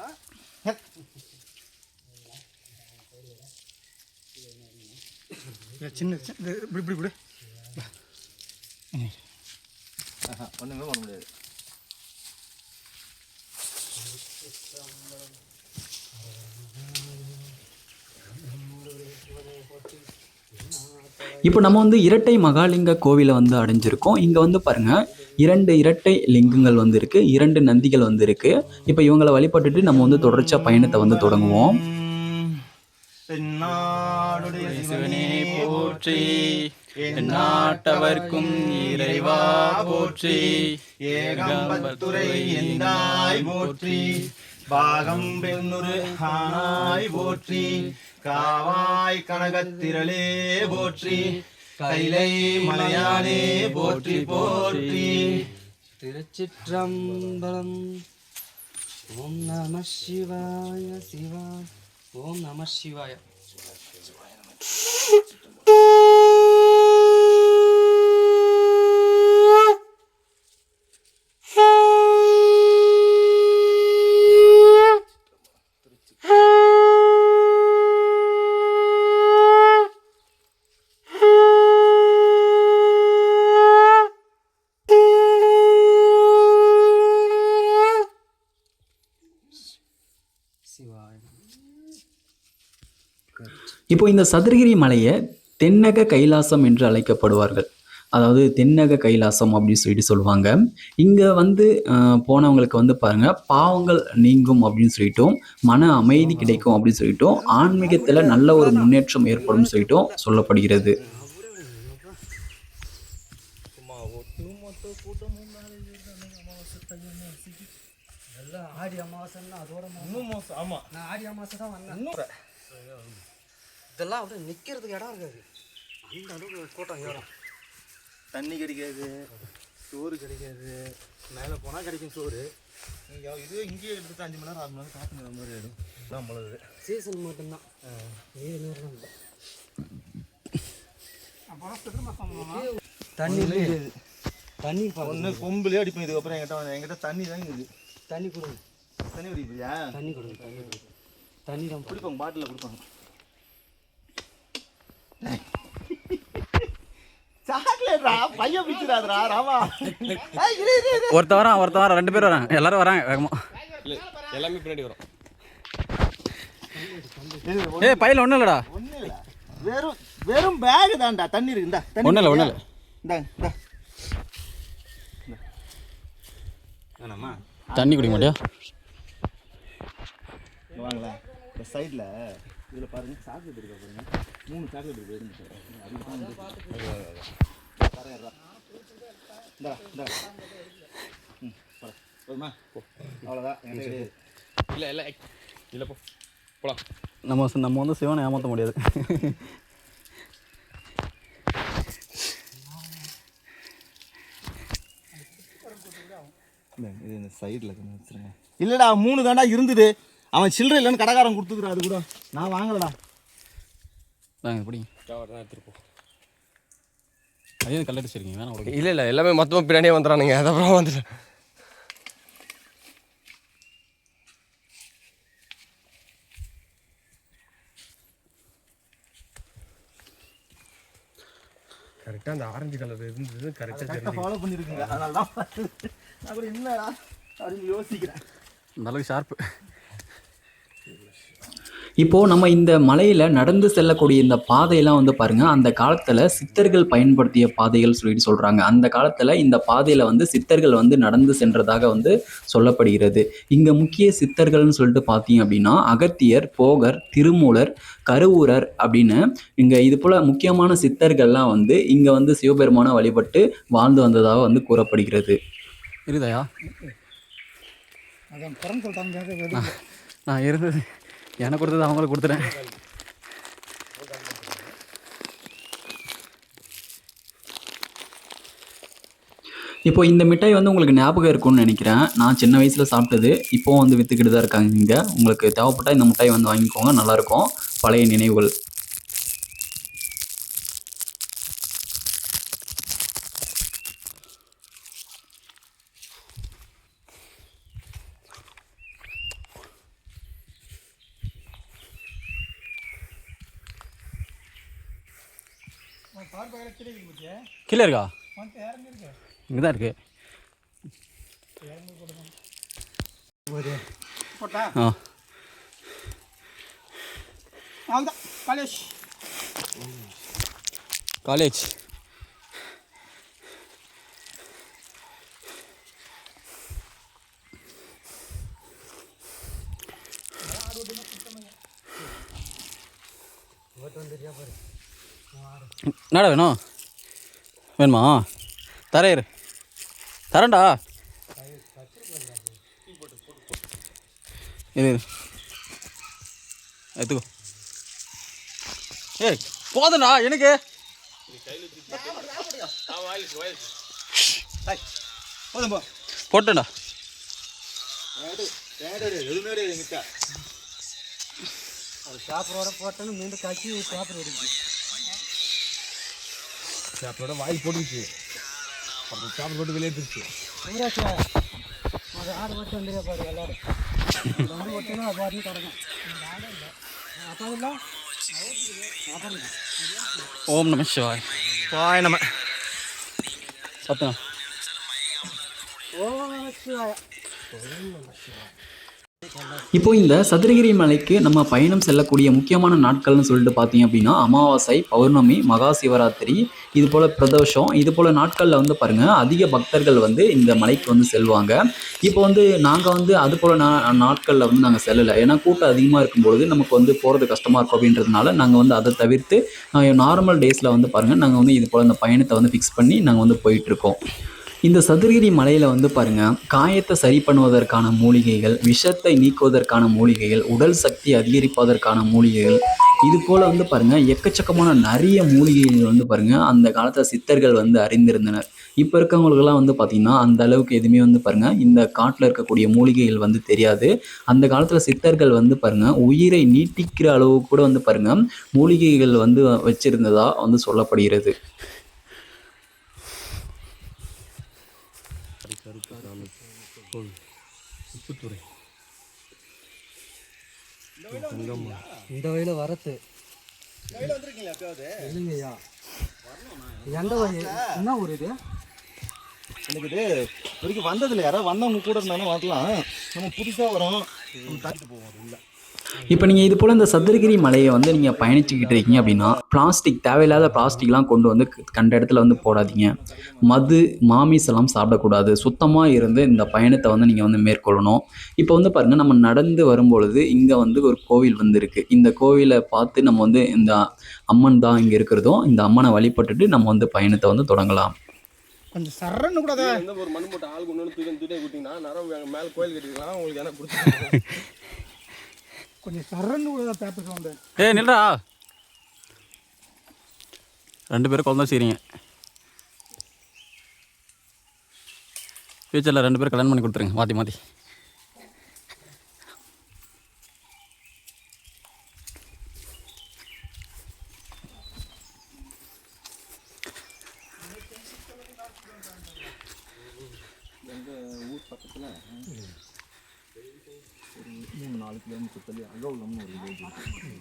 சின்ன இப்படி ஒன்றுமே பண்ண முடியாது. இப்போ நம்ம வந்து இரட்டை மகாலிங்க கோவிலை வந்து அடைஞ்சிருக்கோம். இங்கே வந்து பாருங்கள் 2 இரட்டை லிங்கங்கள் வந்து இருக்குது, 2 நந்திகள் வந்து இருக்குது. இப்போ இவங்களை வழிபட்டுட்டு நம்ம வந்து தொடர்ச்சியாக பயணத்தை வந்து தொடங்குவோம். தென்னாடுடைய சிவனே போற்றி, எந்நாட்டவர்க்கும் இறைவா போற்றி, ஏகம்பத்துரை எந்தாய் போற்றி, பாகம் பெண்ணுரு ஆனாய் போற்றி, காவாய் கனகத்திரளே போற்றி, கைலை மலையானே போற்றி போற்றி. திருச்சிற்றம்பலம். ஓம் நம சிவாய சிவாய. ஓம் நம சிவாய. இப்போ இந்த சதுரகிரி மலையை தென்னக கைலாசம் என்று அழைக்கப்படுவார்கள். அதாவது தென்னக கைலாசம் அப்படின்னு சொல்லிட்டு சொல்லுவாங்க. இங்கே வந்து போனவங்களுக்கு வந்து பாருங்கள் பாவங்கள் நீங்கும் அப்படின்னு சொல்லிட்டும், மன அமைதி கிடைக்கும் அப்படின்னு சொல்லிட்டும், ஆன்மீகத்தில் நல்ல ஒரு முன்னேற்றம் ஏற்படும் சொல்லிட்டும் சொல்லப்படுகிறது. ஆடி அமாவாசைன்னா அதோட இன்னும் மோசம். ஆமா, நான் ஆடி அமாவாசை தான் வந்தேன். இதெல்லாம் அப்படியே நிற்கிறதுக்கு இடம் இருக்காது, அந்த அளவுக்கு கூட்டம் ஏறும். தண்ணி கிடைக்காது, சோறு கிடைக்காது, மேலே போனால் கிடைக்கும் சோறு. இதுவே இங்கேயே எடுத்துட்டு 5 மணி நேரம் 6 மணி நேரம் காத்துங்கிற மாதிரி ஆகிடும். தான் பழகுது. சீசன் மட்டும்தான், நீர் நேரம் இல்லை. தண்ணி தண்ணி ஒன்று கொம்புலேயே அடிப்பேன். இதுக்கப்புறம் என்கிட்ட தண்ணி தான் இருக்குது. தண்ணி கொடுங்க, தண்ணி குடிப்பியா? தண்ணி கொடுங்க, தண்ணி கொடுங்க. தண்ணி தான் குடிப்பாங்க, பாட்டிலில் கொடுப்பாங்க. சாக்லேட்ரா, பையன் பிடிச்சிடாதரா ராமா. ஒருத்த வரான் 2 பேர் வராங்க, எல்லாரும் வராங்க வேகமாக. எல்லாமே பின்னாடி வரும். ஏய் பையில ஒன்றும் இல்லைடா, ஒன்றும் இல்லை, வெறும் பேகு தான்டா. தண்ணி இருக்கு, இந்தா தண்ணி. ஒன்றும் இல்லை. இந்தா இந்தா தண்ணி குடிக்க மாட்டியா? வாங்களா, இந்த சைடில் இதில் பாருங்க, சாக்லேட் இருக்கா பாருங்க. 3 சாக்லேட் இருக்கு. இந்தா இந்தா போதுமா? அவ்வளோதான். இல்லை இல்லை இல்லை, போகலாம். நம்ம வந்து சிவனை ஏமாற்ற முடியாது. இது இந்த சைடில் வச்சுருங்க. இல்லைடா, 3 தாண்டா இருந்தது. அவன் சில்லறை இல்லைன்னு கடைக்காரன் கொடுத்துக்குறா. அது கூட நான் வாங்கலடா. வாங்க பிடிங்க. எடுத்துருப்போம். அதே கல்லடி சரிங்க, வேணாம் உங்களுக்கு. இல்லை இல்லை, எல்லாமே மொத்தமாக பின்னாடியே வந்துடுறானுங்க. அப்புறம் வந்துட்டேன். கரெக்டாக அந்த ஆரஞ்சு கலர் இருந்தது, கரெக்டாக ஃபாலோ பண்ணியிருக்குங்க. அதனால தான் நான் கூட என்னடா அப்படின்னு யோசிக்கிறேன். அந்த அளவுக்கு ஷார்ப்பு. இப்போது நம்ம இந்த மலையில் நடந்து செல்லக்கூடிய இந்த பாதையெல்லாம் வந்து பாருங்கள், அந்த காலத்தில் சித்தர்கள் பயன்படுத்திய பாதைகள் சொல்லிட்டு சொல்கிறாங்க. அந்த காலத்தில் இந்த பாதையில் வந்து சித்தர்கள் வந்து நடந்து சென்றதாக வந்து சொல்லப்படுகிறது. இங்கே முக்கிய சித்தர்கள்னு சொல்லிட்டு பார்த்தீங்க அப்படின்னா அகத்தியர், போகர், திருமூலர், கருவூரர் அப்படின்னு இங்கே இது போல் முக்கியமான சித்தர்கள்லாம் வந்து இங்கே வந்து சிவபெருமானை வழிபட்டு வாழ்ந்து வந்ததாக வந்து கூறப்படுகிறது. இருக்குதாயா? அதான் பிறந்து சொல்லிட்டாங்க. நான் இருந்தது எனக்கு கொடுத்தது அவங்களுக்கு கொடுத்துட்டேன். இப்போ இந்த மிட்டாய் வந்து உங்களுக்கு ஞாபகம் இருக்கும்னு நினைக்கிறேன். நான் சின்ன வயசில் சாப்பிட்டது இப்போவும் வந்து விற்றுக்கிட்டு தான் இருக்காங்க இங்கே. உங்களுக்கு தேவைப்பட்டால் இந்த மிட்டாய் வந்து வாங்கிக்கோங்க, நல்லாயிருக்கும். பழைய நினைவுகள். கீழே இருக்கா? இங்கே தான் இருக்கு. ஆ காலேஜ். என்னடா வேணும்? வேணுமா? தரையிரு, தரேன்டா. இது எடுத்துக்கோ. ஏய் போதும்டா எனக்கு. போட்டேன்டா. அது சாப்பிட்றோட போட்டோன்னு மீண்டும் கட்சி சாப்பிட எடுக்கு. சாப்பிடோட வாயில் போட்டுச்சு, அப்புறம் சாப்பிட போட்டு வெளியே எடுத்துருச்சு. அது ஆடு மட்டும் வந்துடுற பாரு எல்லாரும். ஆடு மட்டும் அது பாட்டு கிடக்கும். அப்போ இல்லை ஓம் நம சிவாய். பாய் நம்ம சத்தம். ஓம் நம சிவாய. இப்போ இந்த சதுரகிரி மலைக்கு நம்ம பயணம் செல்லக்கூடிய முக்கியமான நாட்கள்னு சொல்லிட்டு பார்த்தீங்க அப்படின்னா அமாவாசை, பௌர்ணமி, மகா சிவராத்திரி, இது போல் பிரதோஷம், இது போல் நாட்களில் வந்து பாருங்கள் அதிக பக்தர்கள் வந்து இந்த மலைக்கு வந்து செல்வாங்க. இப்போ வந்து நாங்கள் வந்து அது போல் நாட்களில் வந்து நாங்கள் செல்லலை. ஏன்னா கூட்டம் அதிகமாக இருக்கும்பொழுது நமக்கு வந்து போகிறது கஷ்டமாக இருக்கும் அப்படின்றதுனால நாங்கள் வந்து அதை தவிர்த்து நார்மல் டேஸில் வந்து பாருங்கள் நாங்கள் வந்து இது போல் இந்த பயணத்தை வந்து ஃபிக்ஸ் பண்ணி நாங்கள் வந்து போயிட்டுருக்கோம். இந்த சதுரகிரி மலையில் வந்து பாருங்கள் காயத்தை சரி பண்ணுவதற்கான மூலிகைகள், விஷத்தை நீக்குவதற்கான மூலிகைகள், உடல் சக்தி அதிகரிப்பதற்கான மூலிகைகள், இது போல் வந்து பாருங்கள் எக்கச்சக்கமான நிறைய மூலிகைகள் வந்து பாருங்கள் அந்த காலத்தில் சித்தர்கள் வந்து அறிந்திருந்தனர். இப்போ இருக்கவங்களுக்கெல்லாம் வந்து பார்த்திங்கன்னா அந்த அளவுக்கு எதுவுமே வந்து பாருங்கள் இந்த காட்டில் இருக்கக்கூடிய மூலிகைகள் வந்து தெரியாது. அந்த காலத்தில் சித்தர்கள் வந்து பாருங்கள் உயிரை நீட்டிக்கிற அளவு கூட வந்து பாருங்கள் மூலிகைகள் வந்து வச்சுருந்ததா வந்து சொல்லப்படுகிறது. இந்த வயல வரத்து இல்லைங்கய்யா. எந்த வயல் என்ன ஊர் இது? எனக்கு இது வரைக்கும் வந்ததில்லை. யாராவது வந்தவங்க கூட இருந்தாலும் வரலாம். நம்ம புதுசாக வரோம், நம்ம தாக்கிட்டு போவோம். இல்லை இப்போ நீங்கள் இது போல் இந்த சதுரகிரி மலையை வந்து நீங்கள் பயணிச்சுக்கிட்டு இருக்கீங்க அப்படின்னா பிளாஸ்டிக், தேவையில்லாத பிளாஸ்டிக்லாம் கொண்டு வந்து கண்ட இடத்துல வந்து போடாதீங்க. மது, மாமிசெல்லாம் சாப்பிடக்கூடாது. சுத்தமாக இருந்து இந்த பயணத்தை வந்து நீங்கள் வந்து மேற்கொள்ளணும். இப்போ வந்து பாருங்கள் நம்ம நடந்து வரும்பொழுது இங்கே வந்து ஒரு கோவில் வந்து இருக்குது. இந்த கோவிலை பார்த்து நம்ம வந்து இந்த அம்மன் தான் இங்கே இருக்கிறதும், இந்த அம்மனை வழிபட்டுட்டு நம்ம வந்து பயணத்தை வந்து தொடங்கலாம். கொஞ்சம் சரன்னு கூட எந்த ஒரு மண் மூட்டை ஆள் கொண்டு வந்து தூக்கிட்டே கொடுத்தீங்கன்னா நேரம் மேலே கோயில் கட்டிக்கலாம். உங்களுக்கு என்ன கொடுத்து கொஞ்சம் சரன்னு கூட பேப்பர் சவுண்டு. ஏய் நில்றா. 2 பேரும் குழந்தை செய்கிறீங்க. ஃப்யூச்சரில் 2 பேரும் கல்யாணம் பண்ணி கொடுத்துருங்க மாற்றி மாற்றி. எங்கள் ஊர் பக்கத்தில் ஒரு 3-4 கிலோமீட்டர் தள்ளி அகவுலம்னு ஒரு வில்லேஜ் இருக்குது.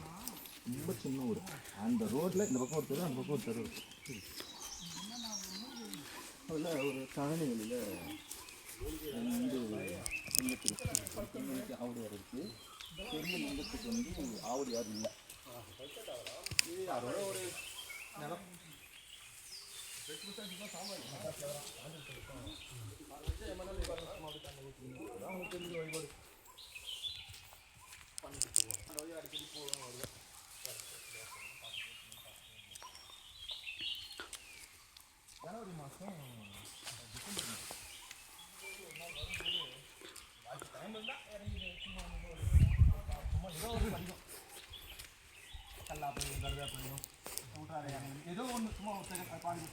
ரொம்ப சின்ன ஊர். அந்த ரோட்டில் இந்த பக்கம் ஒரு தெரு, அந்த பக்கம் ஒரு தெரு இருக்குது. அதில் ஒரு கழனி வழியில் 2 லிங்கத்துக்கு ஆவடியார் இருக்குது. பெரிய லிங்கத்துக்கு வந்து ஆவடியார் இல்லை. இது அதோட ஒரு நிலம். ஜனவரி மாதம் டைம் இருந்தால் இறங்கி சும்மா அதிகம் கல்லாப்பையும் கருவேப்பையும் ஊற்றாத ஏதோ ஒன்று சும்மா ஒரு பாடி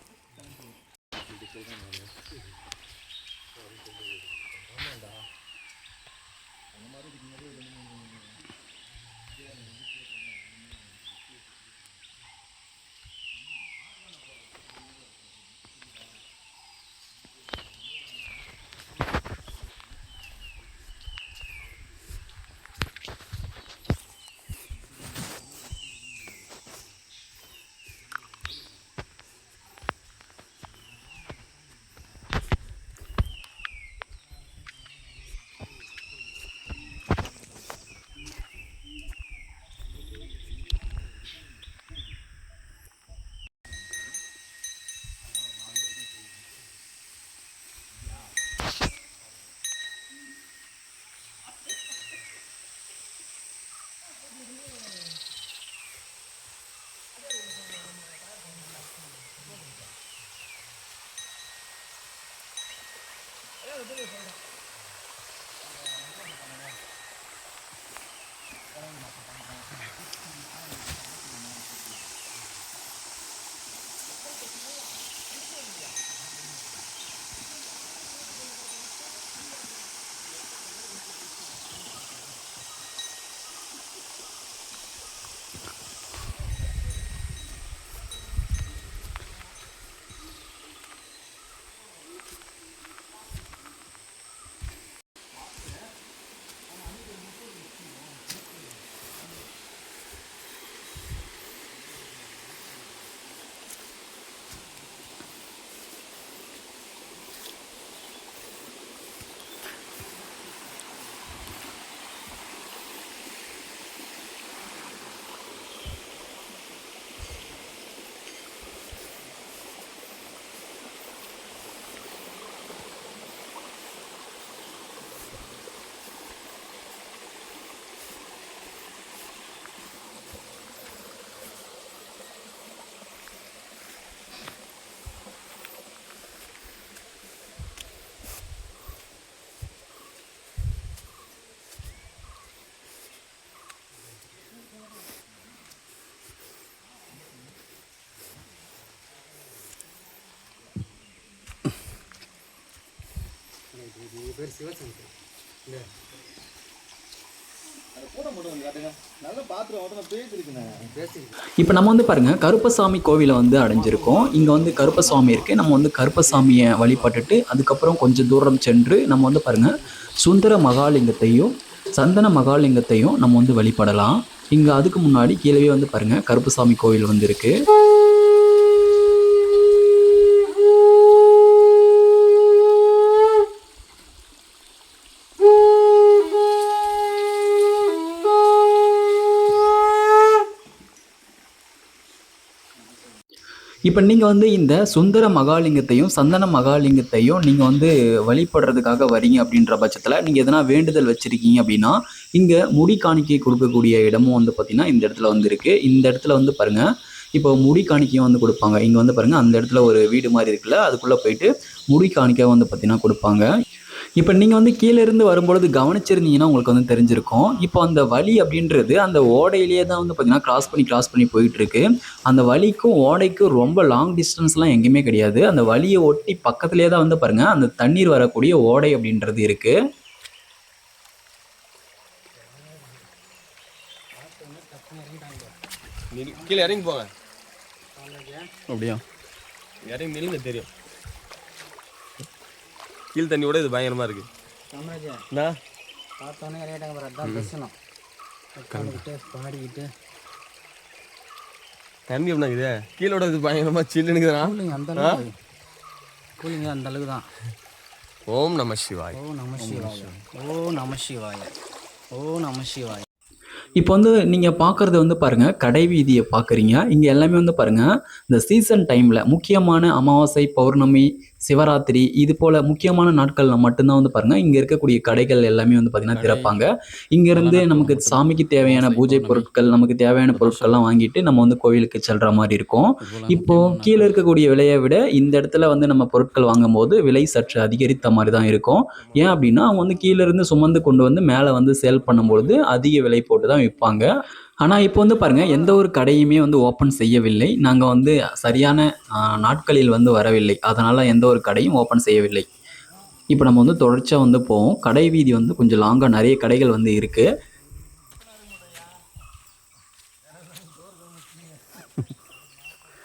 பேர் சிவசங்கர். இந்த நல்ல பாத்ரூம் பேசி இருக்குண்ணே. இப்போ நம்ம வந்து பாருங்க கருப்பசாமி கோவிலை வந்து அடைஞ்சிருக்கோம். இங்கே வந்து கருப்பசாமி இருக்குது. நம்ம வந்து கருப்பசாமியை வழிபட்டுட்டு அதுக்கப்புறம் கொஞ்சம் தூரம் சென்று நம்ம வந்து பாருங்க சுந்தர மகாலிங்கத்தையும் சந்தன மகாலிங்கத்தையும் நம்ம வந்து வழிபடலாம். இங்கே அதுக்கு முன்னாடி கீழே வந்து பாருங்க கருப்பசாமி கோவில் வந்து இருக்கு. இப்போ நீங்கள் வந்து இந்த சுந்தர மகாலிங்கத்தையும் சந்தன மகாலிங்கத்தையும் நீங்கள் வந்து வழிபடுறதுக்காக வரீங்க அப்படின்ற பட்சத்தில் நீங்கள் எதனா வேண்டுதல் வச்சுருக்கீங்க அப்படின்னா இங்கே முடி காணிக்கை கொடுக்கக்கூடிய இடமும் வந்து பார்த்திங்கன்னா இந்த இடத்துல வந்து இருக்குது. இந்த இடத்துல வந்து பாருங்கள் இப்போ முடி காணிக்கையும் வந்து கொடுப்பாங்க. இங்கே வந்து பாருங்கள் அந்த இடத்துல ஒரு வீடு மாதிரி இருக்குல்ல, அதுக்குள்ளே போயிட்டு முடி காணிக்கை வந்து பார்த்திங்கன்னா கொடுப்பாங்க. இப்போ நீங்கள் வந்து கீழே இருந்து வரும்பொழுது கவனிச்சிருந்தீங்கன்னா உங்களுக்கு வந்து தெரிஞ்சிருக்கும். இப்போ அந்த வழி அப்படின்றது அந்த ஓடையிலேயே தான் வந்து பார்த்திங்கன்னா கிராஸ் பண்ணி போயிட்டுருக்கு. அந்த வழிக்கும் ஓடைக்கும் ரொம்ப லாங் டிஸ்டன்ஸ்லாம் எங்கேயுமே கிடையாது. அந்த வழியை ஒட்டி பக்கத்துலேயே தான் வந்து பாருங்கள் அந்த தண்ணீர் வரக்கூடிய ஓடை அப்படின்றது இருக்குது. கீழே இறங்கி போங்க. அப்படியா? இறங்கி நில்லுங்க தெரியும். கீழ் தண்ணியோட இது பயங்கரமா இருக்கு. பார்த்தோன்னே இறங்கிட்டாங்க பாரு, அதான் பேசணும். உட்காந்துக்கிட்டு பாடிக்கிட்டு தண்ணி எப்படின்னா இது கீழோட இது பயங்கரமா சில்லுனுக்குதுண்ணா. கூலிங்க அந்த அளவுக்கு, கூலிங்க அந்த அளவுக்கு தான். ஓம் நம சிவாய். ஓ நம சிவாய, ஓ நம சிவாய, ஓ நம சிவாய. இப்போ வந்து நீங்கள் பார்க்குறது வந்து பாருங்கள் கடை வீதியை பார்க்குறீங்க. இங்கே எல்லாமே வந்து பாருங்கள் இந்த சீசன் டைமில் முக்கியமான அமாவாசை, பௌர்ணமி, சிவராத்திரி இது போல் முக்கியமான நாட்களில் மட்டும்தான் வந்து பாருங்கள் இங்கே இருக்கக்கூடிய கடைகள் எல்லாமே வந்து பார்த்திங்கன்னா திறப்பாங்க. இங்கேருந்து நமக்கு சாமிக்கு தேவையான பூஜை பொருட்கள், நமக்கு தேவையான பொருட்கள்லாம் வாங்கிட்டு நம்ம வந்து கோவிலுக்கு செல்கிற மாதிரி இருக்கும். இப்போது கீழே இருக்கக்கூடிய விலையை விட இந்த இடத்துல வந்து நம்ம பொருட்கள் வாங்கும் போது விலை சற்று அதிகரித்த மாதிரி தான் இருக்கும். ஏன் அப்படின்னா அவங்க வந்து கீழே இருந்து சுமந்து கொண்டு வந்து மேலே வந்து சேல் பண்ணும்பொழுது அதிக விலை போட்டு தான் விற்பாங்க. ஆனால் இப்போ வந்து பாருங்கள் எந்த ஒரு கடையுமே வந்து ஓப்பன் செய்யவில்லை. நாங்கள் வந்து சரியான நாட்களில் வந்து வரவில்லை, அதனால் எந்த ஒரு கடையும் ஓப்பன் செய்யவில்லை. இப்போ நம்ம வந்து தொடர்ச்சியாக வந்து போவோம். கடை வீதி வந்து கொஞ்சம் லாங்காக நிறைய கடைகள் வந்து இருக்குது.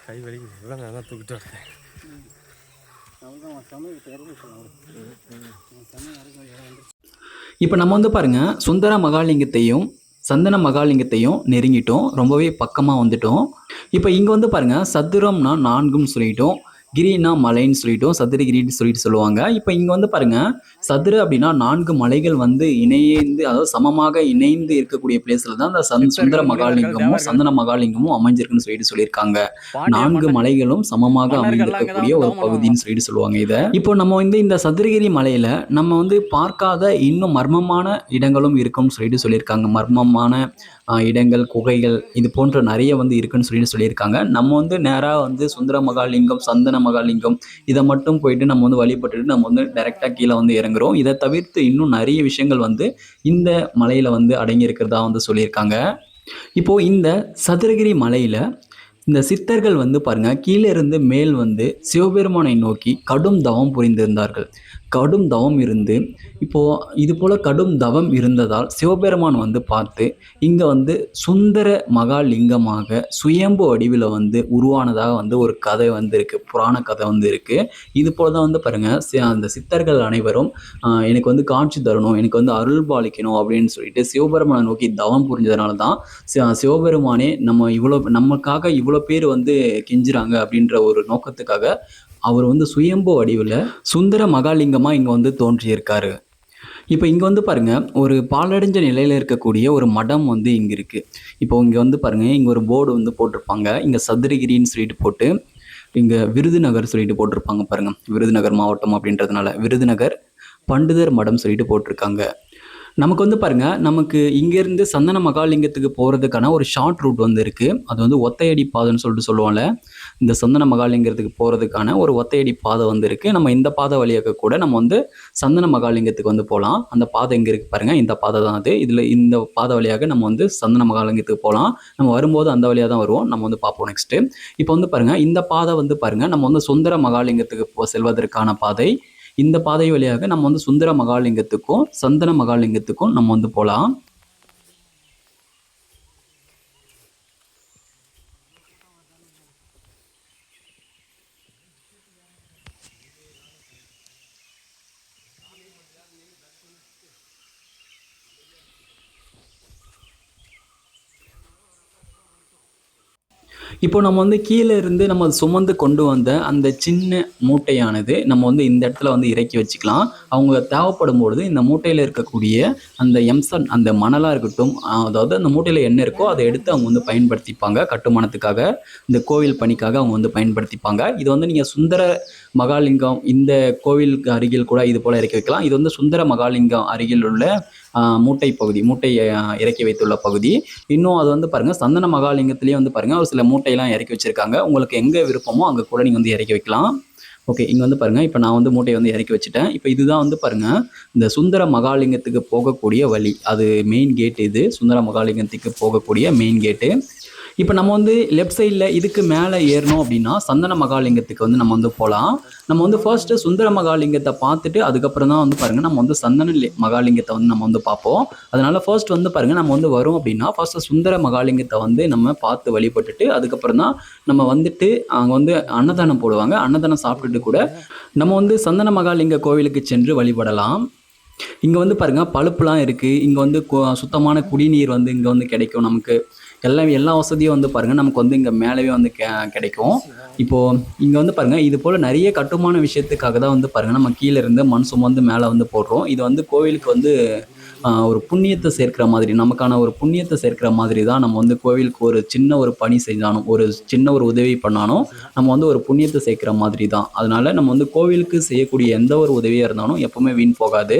கை வலிக்குது, நல்லா தூக்கிட்டு வரேன். இப்போ நம்ம வந்து பாருங்கள் சுந்தர மகாலிங்கத்தையும் சந்தன மகாலிங்கத்தையும் நெருங்கிட்டோம், ரொம்பவே பக்கமாக வந்துட்டோம். இப்போ இங்கே வந்து பாருங்கள் சதுரம்னா 4ன்னு சொல்லிட்டோம், கிரினா மலைன்னு சொல்லிட்டோம், சதுரகிரின்னு சொல்லுவாங்க. இப்போ இங்கே வந்து பாருங்கள் சதுர அப்படின்னா 4 மலைகள் வந்து இணைந்து, அதாவது சமமாக இணைந்து இருக்கக்கூடிய பிளேஸில் தான் அந்த சுந்தர மகாலிங்கமும் சந்தன மகாலிங்கமும் அமைஞ்சிருக்குன்னு சொல்லியிருக்காங்க. 4 மலைகளும் சமமாக அமைந்திருக்கக்கூடிய ஒரு பகுதின்னு சொல்லுவாங்க இதை. இப்போ நம்ம வந்து இந்த சதுரகிரி மலையில் நம்ம வந்து பார்க்காத இன்னும் மர்மமான இடங்களும் இருக்குன்னு சொல்லியிருக்காங்க. மர்மமான இடங்கள், குகைகள் இது போன்ற நிறைய வந்து இருக்குன்னு சொல்லியிருக்காங்க. நம்ம வந்து நேராக வந்து சுந்தர மகாலிங்கம், சந்தன மகாலிங்கம் இதை மட்டும் போயிட்டு நம்ம வந்து வழிபட்டுட்டு நம்ம வந்து டைரெக்டாக கீழே வந்து இறங்குறோம். இதை தவிர்த்து இன்னும் நிறைய விஷயங்கள் வந்து இந்த மலையில் வந்து அடங்கி இருக்கிறதா வந்து சொல்லியிருக்காங்க. இப்போது இந்த சதுரகிரி மலையில் இந்த சித்தர்கள் வந்து பாருங்க கீழே இருந்து மேல் வந்து சிவபெருமானை நோக்கி கடும் தவம் புரிந்திருந்தார்கள். கடும் தவம் இருந்து இப்போது இது போல் கடும் தவம் இருந்ததால் சிவபெருமான் வந்து பார்த்து இங்கே வந்து சுந்தர மகாலிங்கமாக சுயம்பு வடிவில் வந்து உருவானதாக வந்து ஒரு கதை வந்து இருக்குது, புராண கதை வந்து இருக்குது. இது போல் தான் வந்து பாருங்கள் அந்த சித்தர்கள் அனைவரும் எனக்கு வந்து காட்சி தரணும், எனக்கு வந்து அருள் பாலிக்கணும் அப்படின்னு சொல்லிட்டு சிவபெருமானை நோக்கி தவம் புரிஞ்சதுனால தான் சிவபெருமானே நமக்காக இவ்வளோ பேர் வந்து கெஞ்சுறாங்க அப்படின்ற ஒரு நோக்கத்துக்காக அவர் வந்து சுயம்பு வடிவில் சுந்தர மகாலிங்கமாக இங்கே வந்து தோன்றியிருக்காரு. இப்போ இங்கே வந்து பாருங்கள் ஒரு பாலடைஞ்ச நிலையில் இருக்கக்கூடிய ஒரு மடம் வந்து இங்கே இருக்குது. இப்போ இங்கே வந்து பாருங்கள் இங்கே ஒரு போர்டு வந்து போட்டிருப்பாங்க, இங்கே சதுரகிரின்னு சொல்லிட்டு போட்டு இங்கே விருதுநகர் சொல்லிட்டு போட்டிருப்பாங்க பாருங்கள். விருதுநகர் மாவட்டம் அப்படின்றதுனால விருதுநகர் பண்டிதர் மடம் சொல்லிட்டு போட்டிருக்காங்க. நமக்கு வந்து பாருங்கள் நமக்கு இங்கேருந்து சந்தன மகாலிங்கத்துக்கு போகிறதுக்கான ஒரு ஷார்ட் ரூட் வந்து இருக்குது. அது வந்து ஒத்தையடி பாதைன்னு சொல்லிட்டு சொல்லுவாங்கள்ல, இந்த சந்தன மகாலிங்கத்துக்கு போகிறதுக்கான ஒரு ஒத்தையடி பாதை வந்து இருக்குது. நம்ம இந்த பாதை வழியாக கூட நம்ம வந்து சந்தன மகாலிங்கத்துக்கு வந்து போகலாம். அந்த பாதை எங்கே இருக்குது பாருங்கள், இந்த பாதை தான் அது. இதில் இந்த பாதை வழியாக நம்ம வந்து சந்தன மகாலிங்கத்துக்கு போகலாம். நம்ம வரும்போது அந்த வழியாக தான் வருவோம், நம்ம வந்து பார்ப்போம் நெக்ஸ்ட்டு. இப்போ வந்து பாருங்கள் இந்த பாதை வந்து பாருங்கள் நம்ம வந்து சுந்தர மகாலிங்கத்துக்கு செல்வதற்கான பாதை. இந்த பாதை வழியாக நம்ம வந்து சுந்தர மகாலிங்கத்துக்கும் சந்தன மகாலிங்கத்துக்கும் நம்ம வந்து போகலாம். இப்போ நம்ம வந்து கீழே இருந்து நம்ம சுமந்து கொண்டு வந்த அந்த சின்ன மூட்டையானது நம்ம வந்து இந்த இடத்துல வந்து இறக்கி வச்சுக்கலாம். அவங்க தேவைப்படும் பொழுது இந்த மூட்டையில் இருக்கக்கூடிய அந்த எம்சன் அந்த மணலாக இருக்கட்டும், அதாவது அந்த மூட்டையில் என்ன இருக்கோ அதை எடுத்து அவங்க வந்து பயன்படுத்திப்பாங்க. கட்டுமானத்துக்காக, இந்த கோவில் பணிக்காக அவங்க வந்து பயன்படுத்திப்பாங்க. இது வந்து நீங்கள் சுந்தர மகாலிங்கம் இந்த கோவிலுக்கு அருகில் கூட இது போல் இறக்கி வைக்கலாம். இது வந்து சுந்தர மகாலிங்கம் அருகில் உள்ள மூட்டை பகுதி, இறக்கி வைத்துள்ள பகுதி. இன்னும் அது வந்து பாருங்கள் சந்தன மகாலிங்கத்திலேயே வந்து பாருங்கள் ஒரு சில மூட்டையெல்லாம் இறக்கி வச்சுருக்காங்க. உங்களுக்கு எங்கே விருப்பமோ அங்கே கூட நீங்கள் வந்து இறக்கி வைக்கலாம். ஓகே, இங்கே வந்து பாருங்கள் இப்போ நான் வந்து மூட்டையை வந்து இறக்கி வச்சுட்டேன். இப்போ இதுதான் வந்து பாருங்கள் இந்த சுந்தர மகாலிங்கத்துக்கு போகக்கூடிய வழி. அது மெயின் கேட், இது சுந்தர மகாலிங்கத்துக்கு போகக்கூடிய மெயின் கேட்டு. இப்போ நம்ம வந்து லெஃப்ட் சைடில் இதுக்கு மேலே ஏறணும் அப்படின்னா சந்தன மகாலிங்கத்துக்கு வந்து நம்ம வந்து போகலாம். நம்ம வந்து ஃபர்ஸ்ட்டு சுந்தர மகாலிங்கத்தை பார்த்துட்டு அதுக்கப்புறம் தான் வந்து பாருங்கள் நம்ம வந்து சந்தன மகாலிங்கத்தை வந்து நம்ம வந்து பார்ப்போம். அதனால் ஃபர்ஸ்ட் வந்து பாருங்கள் நம்ம வந்து வரோம் அப்படின்னா ஃபர்ஸ்ட்டு சுந்தர மகாலிங்கத்தை வந்து நம்ம பார்த்து வழிபட்டுட்டு அதுக்கப்புறம் தான் நம்ம வந்துட்டு அங்கே வந்து அன்னதானம் போடுவாங்க. அன்னதானம் சாப்பிட்டுட்டு கூட நம்ம வந்து சந்தன மகாலிங்க கோவிலுக்கு சென்று வழிபடலாம். இங்கே வந்து பாருங்கள் பழுப்புலாம் இருக்குது. இங்கே வந்து சுத்தமான குடிநீர் வந்து இங்கே வந்து கிடைக்கும். நமக்கு எல்லா வசதியும் வந்து பாருங்கள் நமக்கு வந்து இங்கே மேலேயே வந்து கிடைக்கும். இப்போது இங்கே வந்து பாருங்கள் இது போல் நிறைய கட்டுமான விஷயத்துக்காக தான் வந்து பாருங்கள் நம்ம கீழே இருந்து மண் சுமந்து மேலே வந்து போடுறோம். இது வந்து கோவிலுக்கு வந்து ஒரு புண்ணியத்தை சேர்க்கிற மாதிரி, நமக்கான ஒரு புண்ணியத்தை சேர்க்கிற மாதிரி தான். நம்ம வந்து கோவிலுக்கு ஒரு சின்ன ஒரு பணி செய்தாலும், ஒரு சின்ன ஒரு உதவி பண்ணாலும் நம்ம வந்து ஒரு புண்ணியத்தை சேர்க்கிற மாதிரி தான். அதனால நம்ம வந்து கோவிலுக்கு செய்யக்கூடிய எந்த ஒரு உதவியாக இருந்தாலும் எப்பவுமே வீண் போகாது.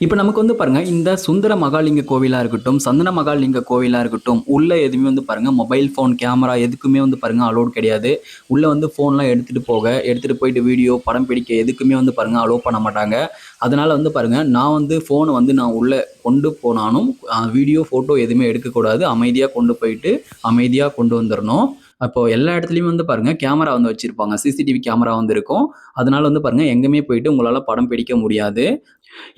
இப்போ நமக்கு வந்து பாருங்கள் இந்த சுந்தர மகாலிங்க கோவிலாக இருக்கட்டும், சந்தன மகாலிங்க கோவிலாக இருக்கட்டும், உள்ளே எதுவுமே வந்து பாருங்கள் மொபைல் ஃபோன் கேமரா எதுக்குமே வந்து பாருங்கள் அலோட் கிடையாது. உள்ளே வந்து ஃபோன்லாம் எடுத்துகிட்டு போயிட்டு வீடியோ படம் பிடிக்க எதுக்குமே வந்து பாருங்கள் அலோவ் பண்ண மாட்டாங்க. அதனால் வந்து பாருங்கள் நான் வந்து ஃபோனை வந்து நான் உள்ளே கொண்டு போனாலும் வீடியோ ஃபோட்டோ எதுவுமே எடுக்கக்கூடாது. அமைதியாக கொண்டு போயிட்டு அமைதியாக கொண்டு வந்துடணும். அப்போது எல்லா இடத்துலையும் வந்து பாருங்கள் கேமரா வந்து வச்சுருப்பாங்க, சிசிடிவி கேமரா வந்து இருக்கும். அதனால் வந்து பாருங்கள் எங்கேயுமே போயிட்டு உங்களால் படம் பிடிக்க முடியாது.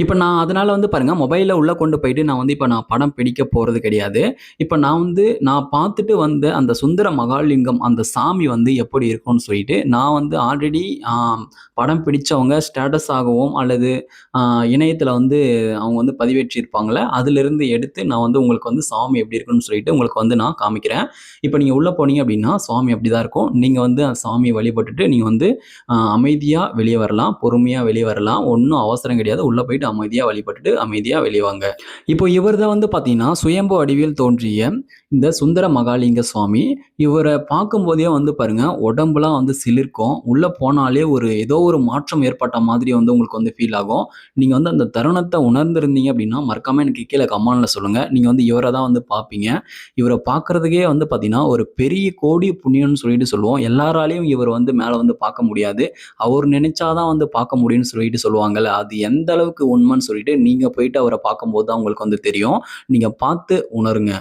இப்போ நான் அதனால் வந்து பாருங்கள் மொபைலில் உள்ளே கொண்டு போயிட்டு நான் படம் பிடிக்க போகிறது கிடையாது. இப்போ நான் பார்த்துட்டு வந்த அந்த சுந்தர மகாலிங்கம் அந்த சாமி வந்து எப்படி இருக்கும்னு சொல்லிட்டு நான் வந்து ஆல்ரெடி படம் பிடிச்சவங்க ஸ்டேட்டஸ் ஆகவும் அல்லது இணையத்தில் வந்து அவங்க வந்து பதிவேற்றிருப்பாங்களே, அதிலிருந்து எடுத்து நான் வந்து உங்களுக்கு வந்து சாமி எப்படி இருக்குன்னு சொல்லிட்டு உங்களுக்கு வந்து நான் காமிக்கிறேன். இப்போ நீங்கள் உள்ளே போனீங்க அப்படின்னா சாமி அப்படி தான் இருக்கும். நீங்கள் வந்து சாமியை வழிபட்டுட்டு நீங்கள் வந்து அமைதியாக வெளியே வரலாம், பொறுமையாக வெளியே வரலாம். ஒன்றும் அவசரம் கிடையாது. உள்ளே போயிட்டு அமைதியாக வழிபட்டுட்டு அமைதியாக வெளிவாங்க. இப்போ இவர் தான் வந்து பார்த்தீங்கன்னா சுயம்பு வடிவில் தோன்றிய இந்த சுந்தர மகாலிங்க சுவாமி. இவரை பார்க்கும்போதே வந்து பாருங்க உடம்புலாம் வந்து சிலிர்க்கும். உள்ளே போனாலே ஏதோ ஒரு மாற்றம் ஏற்பட்ட மாதிரி வந்து உங்களுக்கு வந்து ஃபீல் ஆகும். நீங்கள் வந்து அந்த தருணத்தை உணர்ந்திருந்தீங்க அப்படின்னா மறக்காம எனக்கு கீழே கமெண்ட்ல சொல்லுங்கள். நீங்கள் வந்து இவரை தான் வந்து பார்ப்பீங்க. இவரை பார்க்கறதுக்கே வந்து பார்த்தீங்கன்னா ஒரு பெரிய கோடி புண்ணியம்னு சொல்லிட்டு சொல்லுவோம். எல்லாராலையும் இவர் வந்து மேலே வந்து பார்க்க முடியாது. அவர் நினைச்சாதான் வந்து பார்க்க முடியும்னு சொல்லிட்டு சொல்லுவாங்கல்ல, அது எந்த அளவுக்கு உண்மைன்னு சொல்லிட்டு நீங்கள் போயிட்டு அவரை பார்க்கும்போது தான் உங்களுக்கு வந்து தெரியும். நீங்கள் பார்த்து உணருங்க.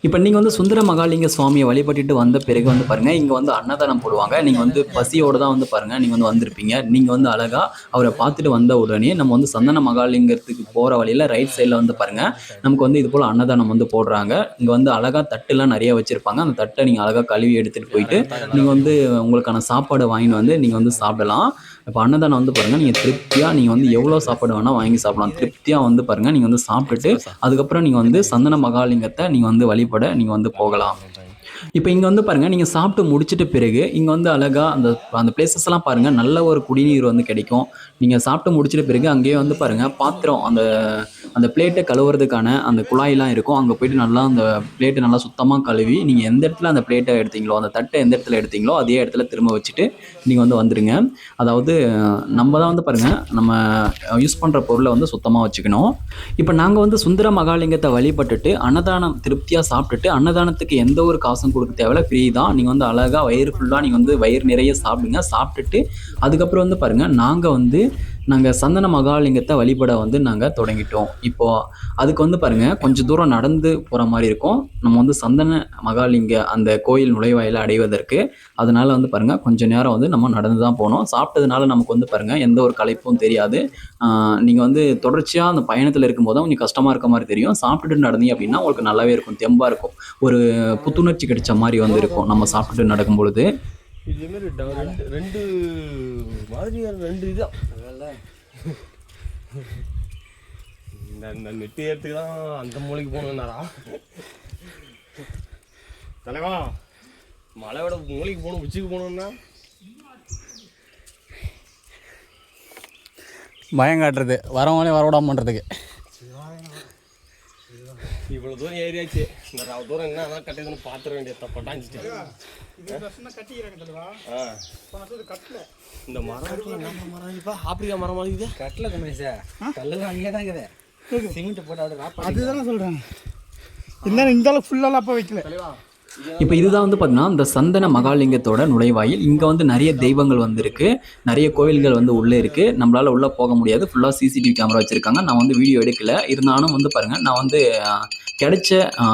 இப்போ நீங்கள் வந்து சுந்தர மகாலிங்க சுவாமியை வழிபட்டுட்டு வந்த பிறகு வந்து பாருங்கள், இங்கே வந்து அன்னதானம் போடுவாங்க. நீங்கள் வந்து பசியோடு தான் வந்து பாருங்கள் நீங்கள் வந்து வந்திருப்பீங்க. நீங்கள் வந்து அழகாக அவரை பார்த்துட்டு வந்த உடனே நம்ம வந்து சந்தன மகாலிங்கத்துக்கு போகிற வழியில் ரைட் சைடில் வந்து பாருங்கள் நமக்கு வந்து இது போல் அன்னதானம் வந்து போடுறாங்க. இங்கே வந்து அழகாக தட்டுலாம் நிறைய வச்சுருப்பாங்க. அந்த தட்டை நீங்கள் அழகாக கழுவி எடுத்துகிட்டு போயிட்டு நீங்கள் வந்து உங்களுக்கான சாப்பாடு வாங்கிட்டு வந்து நீங்கள் வந்து சாப்பிடலாம். இப்போ அன்னதானம் வந்து பாருங்கள் நீங்கள் திருப்தியாக நீங்கள் வந்து எவ்வளோ சாப்பாடு வேணால் வாங்கி சாப்பிடலாம். திருப்தியாக வந்து பாருங்கள் நீங்கள் வந்து சாப்பிட்டுட்டு அதுக்கப்புறம் நீங்கள் வந்து சந்தன மகாலிங்கத்தை நீங்கள் வந்து வழிபட நீங்கள் வந்து போகலாம். இப்போ இங்கே வந்து பாருங்கள் நீங்கள் சாப்பிட்டு முடிச்சிட்ட பிறகு இங்கே வந்து அழகாக அந்த பிளேசஸ்லாம் பாருங்கள் நல்ல ஒரு குடிநீர் வந்து கிடைக்கும். நீங்கள் சாப்பிட்டு முடிச்சிட்ட பிறகு அங்கேயே வந்து பாருங்கள் பாத்திரம் அந்த பிளேட்டை கழுவுறதுக்கான அந்த குழாயெலாம் இருக்கும். அங்கே போய்ட்டு நல்லா அந்த பிளேட்டை நல்லா சுத்தமாக கழுவி நீங்கள் எந்த இடத்துல அந்த பிளேட்டை எடுத்தீங்களோ அந்த தட்டை எந்த இடத்துல எடுத்தீங்களோ அதே இடத்துல திரும்ப வச்சுட்டு நீங்கள் வந்து வந்துடுங்க. அதாவது நம்ம தான் வந்து பாருங்கள் நம்ம யூஸ் பண்ணுற பொருளை வந்து சுத்தமாக வச்சுக்கணும். இப்போ நாங்கள் வந்து சுந்தர மகாலிங்கத்தை வழிபட்டுட்டு அன்னதானம் திருப்தியாக சாப்பிட்டுட்டு அன்னதானத்துக்கு எந்த ஒரு காசும் கொடுக்க தேவையில்ல, ஃப்ரீ தான். நீங்கள் வந்து அழகாக வயிறு ஃபுல்லாக நீங்கள் வந்து வயிறு நிறைய சாப்பிடுங்க. சாப்பிட்டுட்டு அதுக்கப்புறம் வந்து பாருங்கள் நாங்கள் சந்தன மகாலிங்கத்தை வழிபட வந்து நாங்கள் தொடங்கிட்டோம். இப்போது அதுக்கு வந்து பாருங்கள் கொஞ்சம் தூரம் நடந்து போகிற மாதிரி இருக்கும். நம்ம வந்து சந்தன மகாலிங்க அந்த கோயில் நுழைவாயிலை அடைவதற்கு. அதனால் வந்து பாருங்கள் கொஞ்சம் நேரம் வந்து நம்ம நடந்து தான் போனோம். சாப்பிட்டதுனால நமக்கு வந்து பாருங்கள் எந்த ஒரு களைப்பும் தெரியாது. நீங்கள் வந்து தொடர்ச்சியாக அந்த பயணத்தில் இருக்கும்போது தான் கொஞ்சம் கஷ்டமாக இருக்க மாதிரி தெரியும். சாப்பிட்டுட்டு நடந்தீங்க அப்படின்னா உங்களுக்கு நல்லாவே இருக்கும், தெம்பாக இருக்கும், ஒரு புத்துணர்ச்சி கிடைச்ச மாதிரி வந்து இருக்கும் நம்ம சாப்பிட்டுட்டு நடக்கும் பொழுது. இதேமாரி ரெண்டு மாதிரியான ரெண்டு இதான் இந்த நெட்டி ஏறத்துக்கு தான் அந்த மூலைக்கு போகணுன்னாரா தலைவா? மலையோட மூலைக்கு போகணும், உச்சிக்கு போகணுன்னா பயம் காட்டுறது, வரவங்களே வரவிடாம பண்ணுறதுக்கு. இவ்வளோ தூரம் ஏறியாச்சு, இந்த தூரம் என்ன கட்டியதுன்னு பார்த்துட வேண்டிய தப்பாட்டாஞ்சிட்டு. இந்த மரம் என்ன மரம் இப்போ ஆப்பிரிக்கா மரம் மாதிரி கட்டில் கம்மியா கல்லெல்லாம் அங்கேயே தான் இருக்குது. சிமெண்ட் போட்டு அதுதானே சொல்கிறேன். இருந்தாலும் இந்த அளவுக்கு ஃபுல்லாக அப்போ வைக்கல. இப்போ இதுதான் வந்து பார்த்தீங்கன்னா இந்த சந்தன மகாலிங்கத்தோட நுழைவாயில். இங்கே வந்து நிறைய தெய்வங்கள் வந்து இருக்குது, நிறைய கோவில்கள் வந்து உள்ளே இருக்குது. நம்மளால் உள்ளே போக முடியாது, ஃபுல்லாக சிசிடிவி கேமரா வச்சுருக்காங்க. நான் வந்து வீடியோ எடுக்கலை, இருந்தாலும் வந்து பாருங்கள் நான் வந்து கிடைச்ச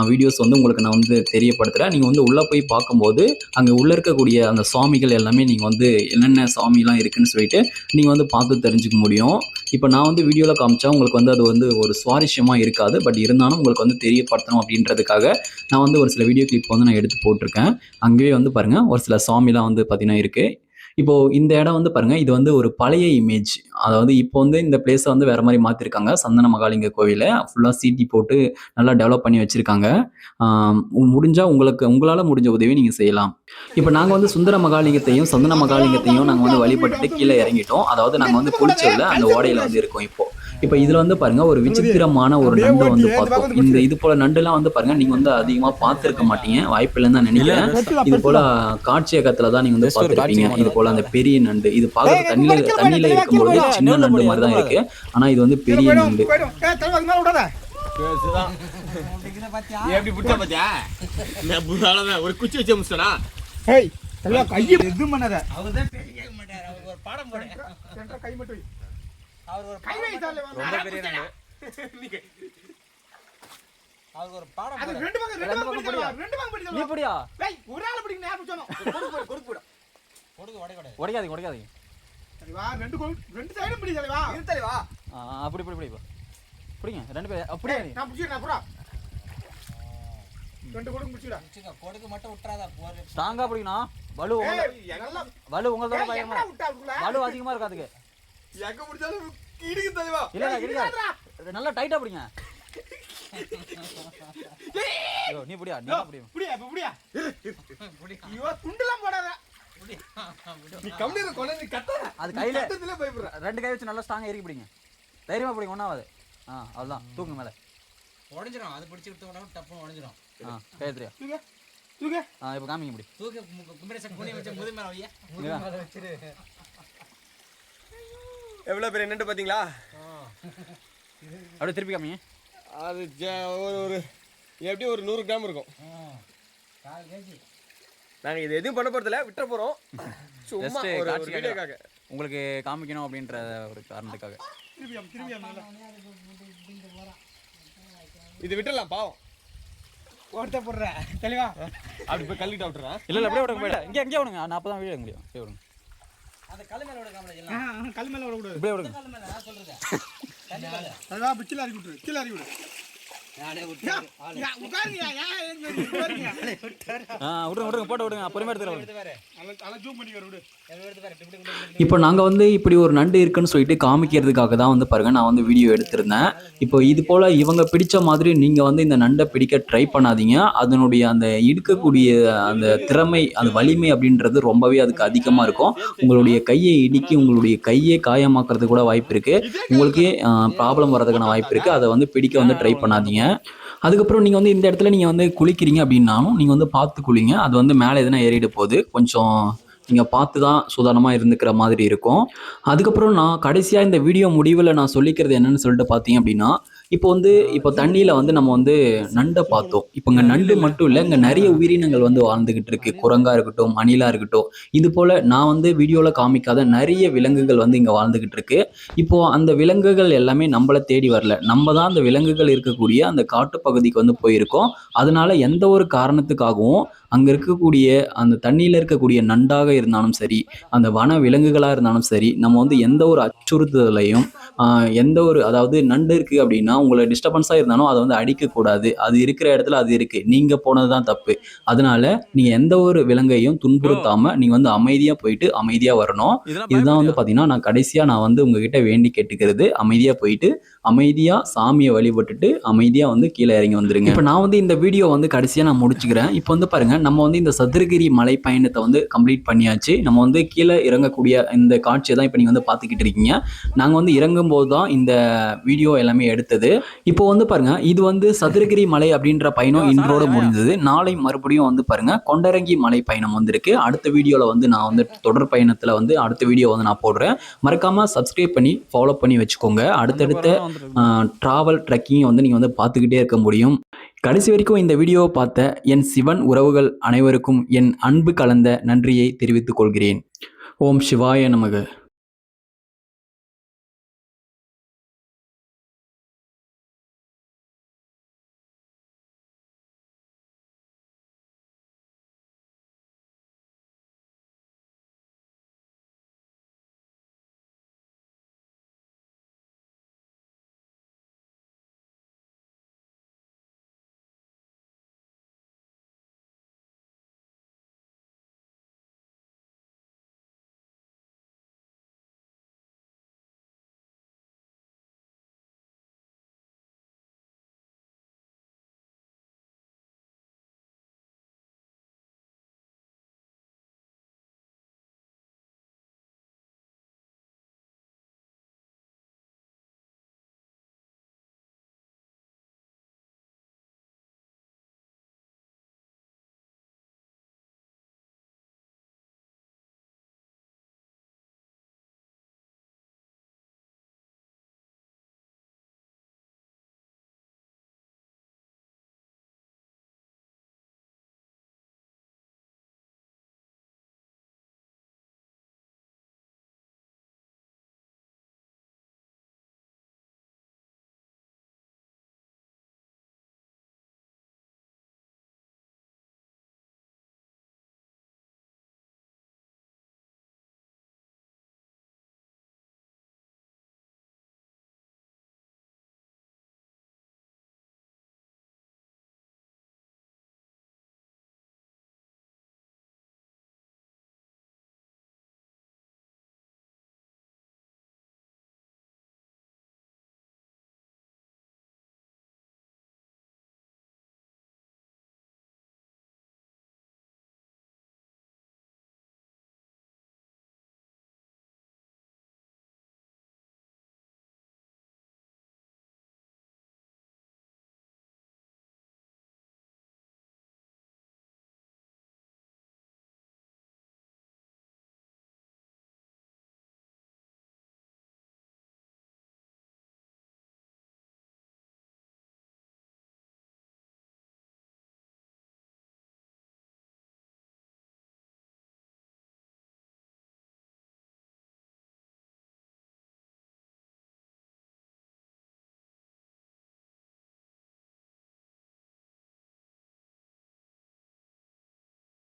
வீடியோஸ் வந்து உங்களுக்கு நான் வந்து தெரியப்படுத்துகிறேன். நீங்கள் வந்து உள்ளே போய் பார்க்கும்போது அங்கே உள்ளே இருக்கக்கூடிய அந்த சுவாமிகள் எல்லாமே நீங்கள் வந்து என்னென்ன சாமிலாம் இருக்குதுன்னு சொல்லிட்டு நீங்கள் வந்து பார்த்து தெரிஞ்சுக்க முடியும். இப்போ நான் வந்து வீடியோவில் காமிச்சா உங்களுக்கு வந்து அது வந்து ஒரு சுவாரஸ்யமாக இருக்காது. பட் இருந்தாலும் உங்களுக்கு வந்து தெரியப்படுத்தணும் அப்படின்றதுக்காக நான் வந்து ஒரு சில வீடியோ கிளிப் வந்து நான் எடுத்து போட்டிருக்கேன். அங்கேயே வந்து பாருங்கள் ஒரு சில சாமிலாம் வந்து பார்த்திங்கன்னா இருக்குது. இப்போது இந்த இடம் வந்து பாருங்கள் இது வந்து ஒரு பழைய இமேஜ். அதாவது இப்போ வந்து இந்த பிளேஸை வந்து வேறு மாதிரி மாற்றிருக்காங்க. சந்தன மகாலிங்க கோவிலை ஃபுல்லாக சிடி போட்டு நல்லா டெவலப் பண்ணி வச்சுருக்காங்க. முடிஞ்சால் உங்களால் முடிஞ்ச உதவி நீங்கள் செய்யலாம். இப்போ நாங்கள் வந்து சுந்தர மகாலிங்கத்தையும் சந்தன மகாலிங்கத்தையும் நாங்கள் வந்து வழிபட்டுட்டு கீழே இறங்கிட்டோம். அதாவது நாங்கள் வந்து குளிச்சதில் அந்த ஓடையில் வந்து இருக்கோம். இப்போ இதில் வந்து பாருங்கள் ஒரு விசித்திரமான ஒரு நண்டு வந்து பார்த்தோம். இது போல் நண்டுலாம் வந்து பாருங்கள் நீங்கள் வந்து அதிகமாக பார்த்துருக்க மாட்டீங்க, வாய்ப்பில்லைன்னு தான் நினைக்கிறேன். இது போல் காட்சியகத்தில் தான் நீங்கள் வந்து பார்த்துருப்பீங்க. இது போல் அந்த பெரிய நண்டு இது பார்க்க தண்ணியில் இருக்கும்போது சின்ன நண்டு மாதிரி தான் இருக்குது, ஆனால் இது வந்து பெரிய நண்டு. எப்படி புட்டா பாத்தியா? ஒரு குச்சி வச்சு முடிச்சடா. கையை எதுவும் பண்ணாத. அவர் தான் பெரிய மாட்டார், அவர் ஒரு பாடம் போட கை மட்டும் அவர் ஒரு கை வைத்தாலே ரொம்ப பெரிய நாடு. அவர் ஒரு பாடம் அது ரெண்டு பக்கம் படிக்கலாம். நீ படியா? டேய் ஒரு ஆளு படிங்க நேரா புடிச்சணும். கொடுக்கு உடைக்காதீங்க. தலைவா ரெண்டு சைடும் பிடி தலைவா. இரு தலைவா. அப்படி பிடிங்க ரெண்டு பேர். அப்படியே நான் புடிச்சிட்டேன் புறா. ரெண்டு கொடுங்க புடிச்சிடா. கொடுக்கு மட்டும் விட்டுறாத. ஸ்ட்ராங்கா பிடிக்கணும். வலு உங்களோட பயமா. வலு அதிகமா இருக்கு அதுக்கு. எங்க புடிச்சாலும் இடிக்கு தலைவா. இல்ல நல்லா டைட்டா பிடிங்க. நீ புடியா. புடியா. ஐயோ துண்டலாம் போடாத. நீ கம்மியா கொலை நீ கட்ட. அது கையில ரெண்டு கை வச்சு நல்லா ஸ்ட்ராங்கா ஏறி பிடிங்க. தைரியமாக பிடிங்க ஒன்றாவது. அவ்வளோதான் தூக்குங்க மேலே. உடஞ்சிரும், அது பிடிச்சி விட்டு உடனே டப்புன்னு உடஞ்சிரும். கையத்திரியா தூக்கு இப்போ காமிங்க இப்படி. தூக்க கும்பரேசன் புனி வச்சு முது மேலே வையா. வச்சிரு. எவ்வளோ பெரிய நண்டு பார்த்தீங்களா? அப்படியே திருப்பி காமிங்க. அது ஒரு எப்படியும் ஒரு 100 கிராம் இருக்கும். 4 கேஜி. நாங்கள் இது எதுவும் பண்ண போகிறதில்ல, விட்டுற போகிறோம். சும்மா ஒரு வீடியோக்காக உங்களுக்கு காமிக்கணும் அப்படின்ற ஒரு காரணத்துக்காக. இது விட்டுடலாம், பாவம். ஓட்ட போடுற தெளிவா அப்படி போய் கல்லிட்டு விட்டுறேன். இல்லை அப்படியே விடுங்க, போய்டா இங்கே விடுங்க. நான் அப்போ தான் வீடியோ எடுக்க முடியும். அப்படியே விடுங்க. அந்த கல் மேலே விட காமெடி. கல் மேல விடக்கூடாது. இப்படியே விடுங்க. கல் மேலே நான் சொல்றது. தலைவா அப்படி கீழே அறிவி விட்டுரு, கீழே அறிவி விடு. நானே விட்டு உட்காருங்க, விடுங்க போட்டு விடுங்க. பொறுமையாக எடுத்துக்கிறேன். எடுத்து பாரு. அதெல்லாம் ஜூம் பண்ணி வர விடு. எடுத்து பாரு. இப்போ நாங்கள் வந்து இப்படி ஒரு நண்டு இருக்குன்னு சொல்லிட்டு காமிக்கிறதுக்காக தான் வந்து பாருங்கள் நான் வந்து வீடியோ எடுத்திருந்தேன். இப்போ இது போல் இவங்க பிடிச்ச மாதிரி நீங்கள் வந்து இந்த நண்டை பிடிக்க ட்ரை பண்ணாதீங்க. அதனுடைய அந்த இடுக்கக்கூடிய அந்த திறமை, அந்த வலிமை அப்படின்றது ரொம்பவே அதுக்கு அதிகமாக இருக்கும். உங்களுடைய கையை இடுக்கி உங்களுடைய கையை காயமாக்குறது கூட வாய்ப்பு இருக்குது. உங்களுக்கே ப்ராப்ளம் வர்றதுக்கான வாய்ப்பு இருக்குது. அதை வந்து பிடிக்க வந்து ட்ரை பண்ணாதீங்க. அதுக்கப்புறம் நீங்கள் வந்து இந்த இடத்துல நீங்கள் வந்து குளிக்கிறீங்க அப்படின்னாலும் நீங்கள் வந்து பார்த்து குளிங்க. அது வந்து மேலே எதுனா ஏறிட போகுது. கொஞ்சம் நீங்கள் பார்த்து தான் சுதாரணமாக இருந்துக்கிற மாதிரி இருக்கும். அதுக்கப்புறம் நான் கடைசியாக இந்த வீடியோ முடிவில் நான் சொல்லிக்கிறது என்னன்னு சொல்லிட்டு பார்த்தீங்க அப்படின்னா, இப்போ தண்ணியில் வந்து நம்ம வந்து நண்டை பார்த்தோம். இப்போ இங்கே நண்டு மட்டும் இல்லை, இங்கே நிறைய உயிரினங்கள் வந்து வாழ்ந்துக்கிட்டு இருக்கு. குரங்காக இருக்கட்டும், அணிலாக இருக்கட்டும், இது போல் நான் வந்து வீடியோவில் காமிக்காத நிறைய விலங்குகள் வந்து இங்கே வாழ்ந்துக்கிட்டு இருக்கு. இப்போது அந்த விலங்குகள் எல்லாமே நம்மளை தேடி வரல, நம்ம தான் அந்த விலங்குகள் இருக்கக்கூடிய அந்த காட்டுப்பகுதிக்கு வந்து போயிருக்கோம். அதனால எந்த ஒரு காரணத்துக்காகவும் அங்கே இருக்கக்கூடிய அந்த தண்ணியில் இருக்கக்கூடிய நண்டாக இருந்தாலும் சரி, அந்த வன விலங்குகளாக இருந்தாலும் சரி, நம்ம வந்து எந்த ஒரு அச்சுறுத்தலையும் எந்த ஒரு, அதாவது நண்டு இருக்குது அப்படின்னா உங்களை டிஸ்டர்பன்ஸாக இருந்தாலும் அதை வந்து அடிக்கக்கூடாது. அது இருக்கிற இடத்துல அது இருக்குது, நீங்கள் போனது தான் தப்பு. அதனால நீங்கள் எந்த ஒரு விலங்கையும் துன்புறுத்தாமல் நீங்கள் வந்து அமைதியாக போயிட்டு அமைதியாக வரணும். இதுதான் வந்து பார்த்தீங்கன்னா நான் கடைசியாக நான் வந்து உங்ககிட்ட வேண்டி கேட்டுக்கிறது. அமைதியாக போயிட்டு அமைதியாக சாமியை வழிபட்டுட்டு அமைதியாக வந்து கீழே இறங்கி வந்துருங்க. இப்போ நான் வந்து இந்த வீடியோ வந்து கடைசியாக நான் முடிச்சுக்கிறேன். இப்போ வந்து பாருங்கள், நம்ம வந்து இந்த சதுரகிரி மலை பயணத்தை வந்து கம்ப்ளீட் பண்ணியாச்சு. நம்ம வந்து கீழே இறங்கக்கூடிய இந்த காட்சியை தான் இப்போ நீங்கள் வந்து பார்த்துக்கிட்டு இருக்கீங்க. நாங்கள் வந்து இறங்கும்போது தான் இந்த வீடியோ எல்லாமே எடுத்தது. இப்போ வந்து பாருங்க, இது வந்து சதுரகிரி மலை அப்படின்ற பயணம் இன்றோட முடிந்தது. நாளை மறுபடியும் வந்து பாருங்க கொண்டரங்கி மலை பயணம் வந்திருக்கு. அடுத்த வீடியோவில் வந்து நான் வந்து தொடர் பயணத்தில் வந்து அடுத்த வீடியோ வந்து நான் போடுறேன். மறக்காம சப்ஸ்கிரைப் பண்ணி ஃபாலோ பண்ணி வச்சுக்கோங்க. அடுத்தடுத்த டிராவல் ட்ரெக்கிங் வந்து நீங்கள் வந்து பார்த்துக்கிட்டே இருக்க முடியும். கடைசி வரைக்கும் இந்த வீடியோவை பார்த்த என் சிவன் உறவுகள் அனைவருக்கும் என் அன்பு கலந்த நன்றியை தெரிவித்துக் கொள்கிறேன். ஓம் சிவாய நமக.